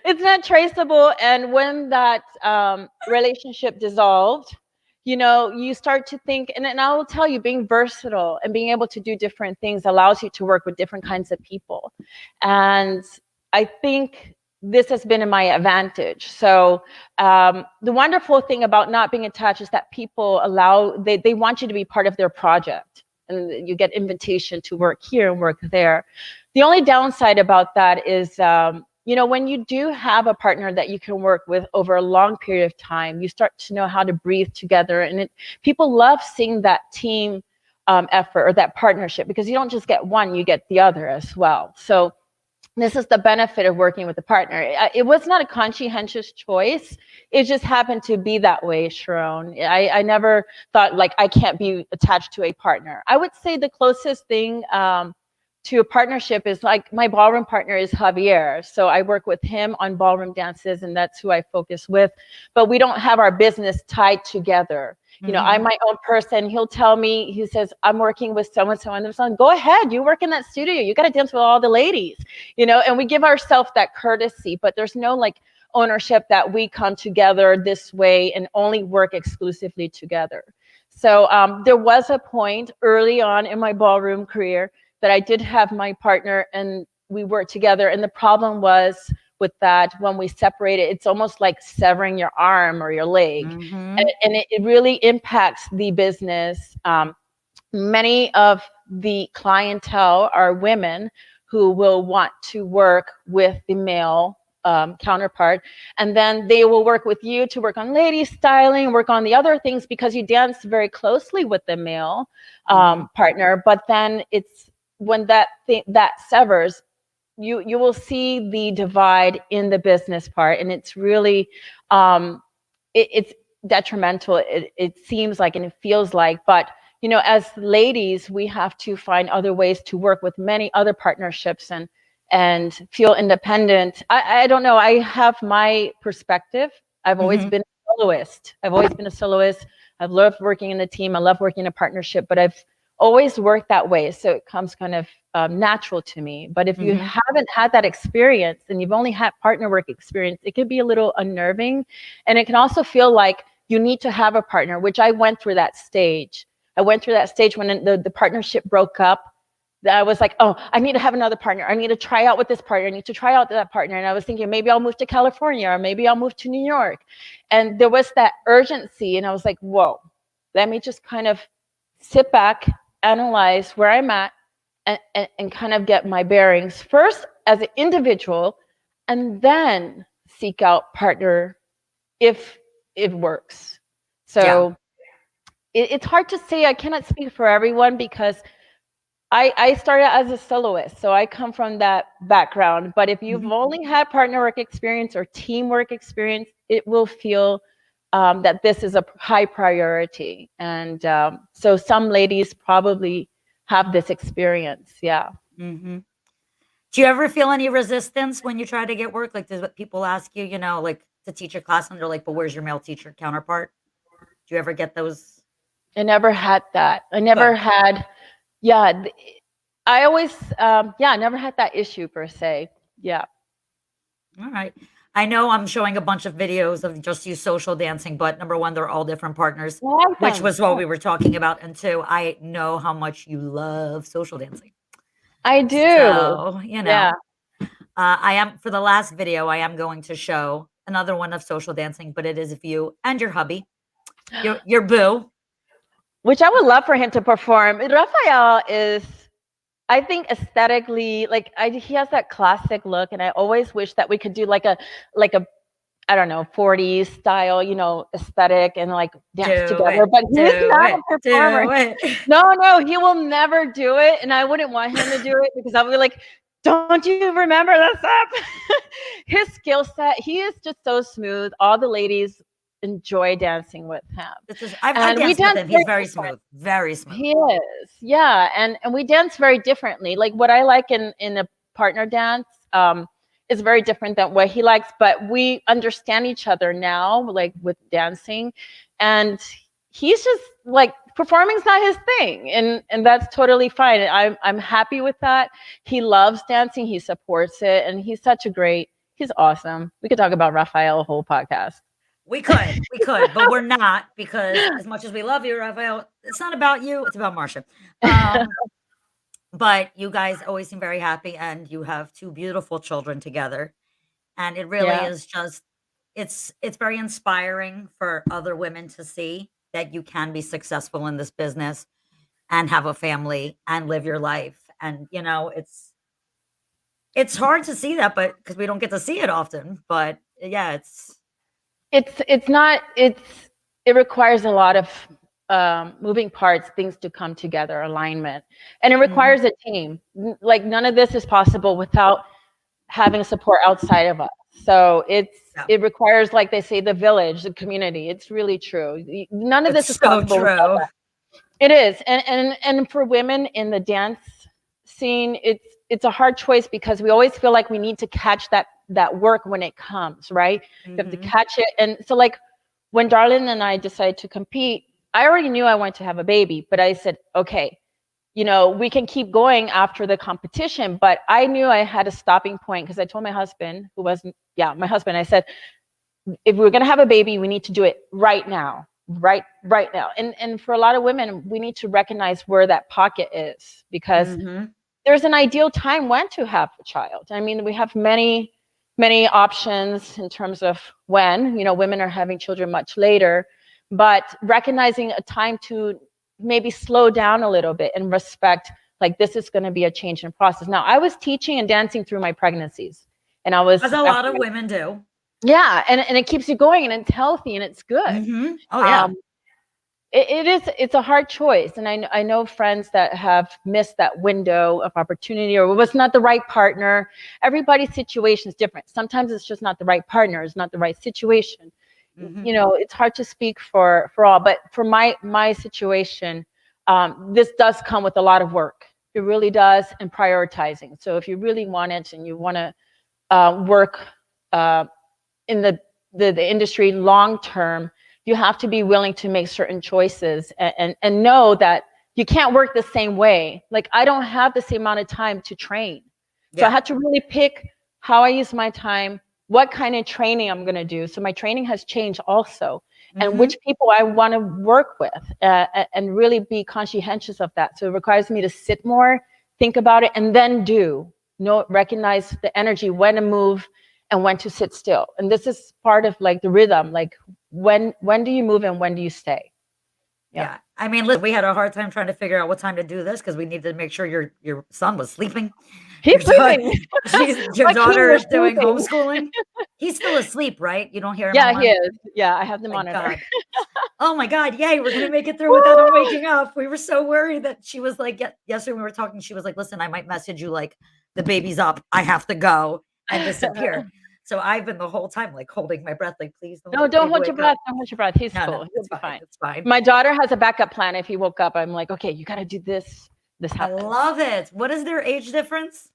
It's not traceable, and when that relationship dissolved, you start to think, and I will tell you, being versatile and being able to do different things allows you to work with different kinds of people, and I think this has been in my advantage. So the wonderful thing about not being attached is that people they want you to be part of their project, and you get invitation to work here and work there. The only downside about that is, when you do have a partner that you can work with over a long period of time, you start to know how to breathe together, and people love seeing that team effort or that partnership, because you don't just get one, you get the other as well. So this is the benefit of working with a partner. It was not a conscientious choice. It just happened to be that way, Sharonne. I never thought, like, I can't be attached to a partner. I would say the closest thing to a partnership is, like, my ballroom partner is Javier. So I work with him on ballroom dances, and that's who I focus with. But we don't have our business tied together. I'm Mhm. my own person. He'll tell me, he says, I'm working with so and so, and so on. Go ahead, you work in that studio. You got to dance with all the ladies, and we give ourselves that courtesy, but there's no, like, ownership that we come together this way and only work exclusively together. So there was a point early on in my ballroom career that I did have my partner and we worked together. And the problem was with that, when we separated, it's almost like severing your arm or your leg. And, Mhm. and it really impacts the business. Many of the clientele are women who will want to work with the male counterpart, and then they will work with you to work on lady styling, work on the other things, because you dance very closely with the male Mhm. partner. But then it's when that severs, you will see the divide in the business part, and it's really it's detrimental. It seems like, and it feels like, but as ladies, we have to find other ways to work with many other partnerships and feel independent. I don't know. I have my perspective. I've always Mhm. been a soloist. I've always been a soloist. I've loved working in the team. I love working in a partnership, but I've always worked that way. So it comes kind of natural to me. But if you Mhm. haven't had that experience and you've only had partner work experience, it could be a little unnerving. And it can also feel like you need to have a partner, which I went through that stage. I went through that stage when the partnership broke up. That I was like, oh, I need to have another partner. I need to try out with this partner. I need to try out that partner. And I was thinking, maybe I'll move to California, or maybe I'll move to New York. And there was that urgency. And I was like, whoa, let me just kind of sit back, analyze where I'm at, and kind of get my bearings first as an individual, and then seek out partner if it works. Yeah. So it's hard to say. I cannot speak for everyone, because I started as a soloist, so I come from that background. But if you've Mhm. only had partner work experience or teamwork experience, it will feel that this is a high priority. And so some ladies probably have this experience. Yeah. Mhm. Do you ever feel any resistance when you try to get work? Like, does what people ask you, like, to teach a class, and they're like, "But where's your male teacher counterpart?" Do you ever get those? I never had that. I never Good. had, yeah. I always, yeah, I never had that issue per se. Yeah. Alright. I know I'm showing a bunch of videos of just you social dancing, but number 1, they're all different partners, I like which them. was what we were talking about, and 2, I know how much you love social dancing. I do. So, Yeah. I am for the last video, I am going to show another one of social dancing, but it is of you and your hubby, your boo. Which I would love for him to perform. Raphael is, I think, aesthetically, like he has that classic look, and I always wish that we could do like a I don't know, 40s style, aesthetic and like dance Do together. it, But he is do not a it, performer. do it. No, no, he will never do it, and I wouldn't want him to do it because I'll be like, "Don't you remember this up?" His skill set, he is just so smooth. All the ladies enjoy dancing with him, This is I and we danced with dance him, he's very very different. smooth, very smooth. He is, yeah, and we dance very differently. Like what I like in a partner dance is very different than what he likes, but we understand each other now, like with dancing, and he's just like performing's not his thing, and that's totally fine. I'm happy with that. He loves dancing, he supports it, and he's awesome. We could talk about Raphael a whole podcast. We could, but we're not because as much as we love you, Raphael, it's not about you, it's about Marsha. Um, but you guys always seem very happy and you have 2 beautiful children together, and it really Yeah. is just it's very inspiring for other women to see that you can be successful in this business and have a family and live your life, and, it's hard to see that, but because we don't get to see it often, but, yeah, it's It's not it requires a lot of moving parts, things to come together, alignment, and it Mhm. requires a team. Like none of this is possible without having support outside of us. So Yeah. it requires, like they say, the village, the community. It's really true. None of this is It's so possible without true. that. It is, and for women in the dance scene, it's a hard choice because we always feel like we need to catch that work when it comes, right? You have to Mhm. catch it, and so like when Darlene and I decided to compete, I already knew I wanted to have a baby, but I said, okay, we can keep going after the competition, but I knew I had a stopping point because I told my husband, who wasn't, yeah, my husband, I said, if we're going to have a baby, we need to do it right now, right now. And for a lot of women, we need to recognize where that pocket is because Mhm. there's an ideal time when to have a child. I mean, we have many options in terms of when, women are having children much later, but recognizing a time to maybe slow down a little bit and respect, like this is going to be a change in process. Now, I was teaching and dancing through my pregnancies, and I was As a lot after of women do. yeah, and it keeps you going, and it's healthy and it's good. Mhm. Oh, yeah. Um, it's a hard choice, and I know friends that have missed that window of opportunity or was not the right partner. Everybody's situation is different. Sometimes it's just not the right partner, it's not the right situation. Mhm. It's hard to speak for all, but for my situation, this does come with a lot of work. It really does, and prioritizing. So if you really want it and you want to work uh, in the industry long term, you have to be willing to make certain choices and know that you can't work the same way. Like I don't have the same amount of time to train. So I Yeah. had to really pick how I use my time, what kind of training I'm going to do. So my training has changed also, and Mhm. which people I want to work with, and really be conscientious of that. So it requires me to sit more, think about it, and then do. Recognize the energy, when to move, and when to sit still. And this is part of like the rhythm, like when do you move and when do you stay? Yeah. Yeah. I mean, listen, we had a hard time trying to figure out what time to do this because we needed to make sure your son was sleeping. He's Your daughter sleeping. your My king daughter is is doing sleeping. homeschooling. He's still asleep, right? You don't hear him Yeah, all he night? is. Yeah, I have the Thank monitor. God. Oh my God, yay, we're gonna make it through without him waking up. We were so worried that she was like, yesterday when we were talking, she was like, listen, I might message you like the baby's up, I have to go and disappear. So I've been the whole time like holding my breath, like, please don't let No, the don't baby hold your wake up. breath. Don't hold your breath. He's No, cool. no, He'll it's be fine. fine. It's fine. My daughter has a backup plan. If he woke up, I'm like, okay, you got to do this. This I happens. love it. What is their age difference?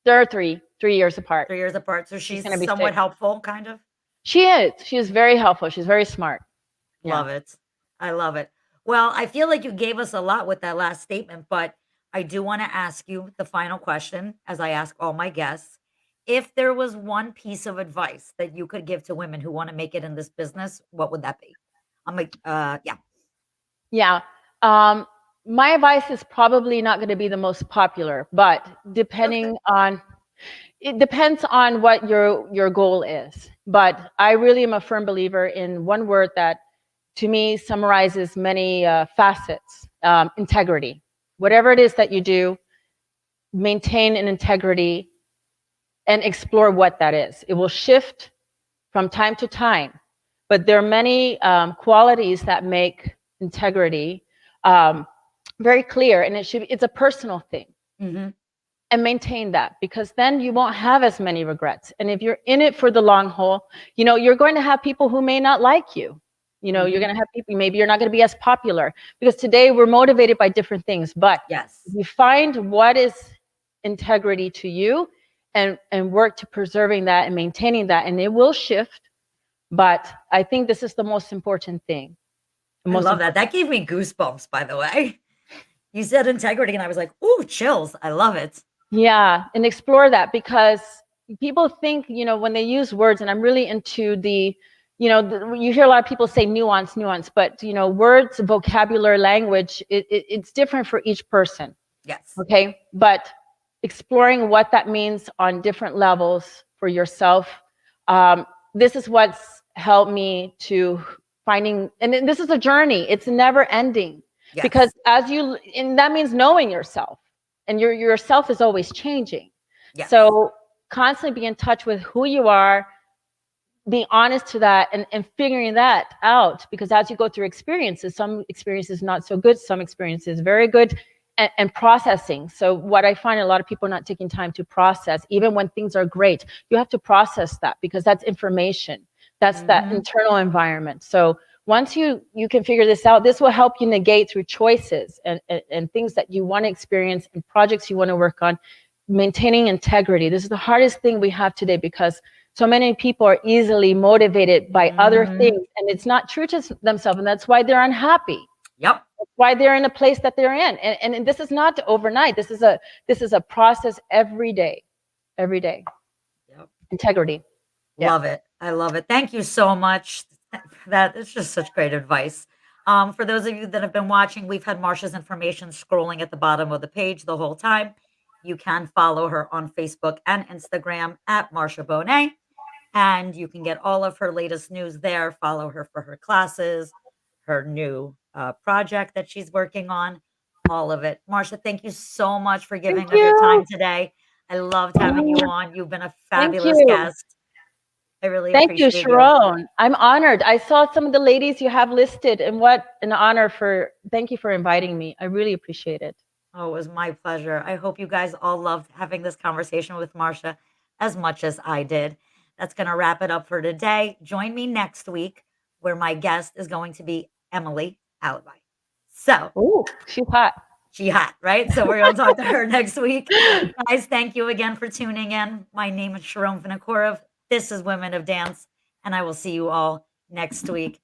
They're 3 years apart. 3 years apart. So She's she's gonna be somewhat 6. helpful, kind of. She is. She is very helpful. She's very smart. Yeah. Love it. I love it. Well, I feel like you gave us a lot with that last statement, but I do want to ask you the final question, as I ask all my guests. If there was one piece of advice that you could give to women who want to make it in this business, what would that be? I'm like, yeah. Yeah. Um, my advice is probably not going to be the most popular, but Okay. it depends on what your goal is. But I really am a firm believer in one word that to me summarizes many facets: integrity. Whatever it is that you do, maintain an integrity and explore what that is. It will shift from time to time, but there are many qualities that make integrity um, very clear, and it's a personal thing. Hmm. And maintain that, because then you won't have as many regrets. And if you're in it for the long haul, you're going to have people who may not like you. You're Hmm. going to have people, maybe you're not going to be as popular, because today we're motivated by different things. But if Yes. you find what is integrity to you, and work to preserving that and maintaining that, and it will shift. But I think this is the most important thing. The I most love that. important. That gave me goosebumps, by the way. You said integrity, and I was like, ooh, chills. I love it. Yeah, and explore that, because people think, when they use words, and I'm really into you hear a lot of people say nuance, but words, vocabulary, language, it's different for each person. Yes. Okay, but exploring what that means on different levels for yourself. Um, this is what's helped me to finding, and this is a journey. It's never ending, because Yes. and that means knowing yourself, and yourself is always changing. Yes. So constantly be in touch with who you are, being honest to that, and figuring that out, because as you go through experiences, some experiences not so good, some experiences very good, and processing. So what I find, a lot of people are not taking time to process, even when things are great. You have to process that, because that's information. That's that Hmm. internal environment. So once you can figure this out, this will help you negate through choices, and things that you want to experience, and projects you want to work on. Maintaining integrity, this is the hardest thing we have today, because so many people are easily motivated by other Hmm. things, and it's not true to themselves, and that's why they're unhappy. Yep. That's why they're in a place that they're in. And this is not overnight. This is a process every day, every day. Yep. Integrity. Yeah. Love it. I love it. Thank you so much. That is just such great advice. For those of you that have been watching, we've had Marsha's information scrolling at the bottom of the page the whole time. You can follow her on Facebook and Instagram at Marsha Bonet, and you can get all of her latest news there. Follow her for her classes, her new project that she's working on, all of it. Marsha, thank you so much for Thank giving of your you. time today. I loved having you on. You've been a Thank fabulous you. guest. I really Thank you, appreciate you. Sharonne. I'm honored. I saw some of the ladies you have listed, and what an honor thank you for inviting me. I really appreciate it. Oh, it was my pleasure. I hope you guys all loved having this conversation with Marsha as much as I did. That's going to wrap it up for today. Join me next week, where my guest is going to be Emily Alibi. So Ooh, she's hot. she hot, right? So we're going to talk to her next week. Guys, thank you again for tuning in. My name is Sharonne Vinokurov. This is Women of Dance, and I will see you all next week.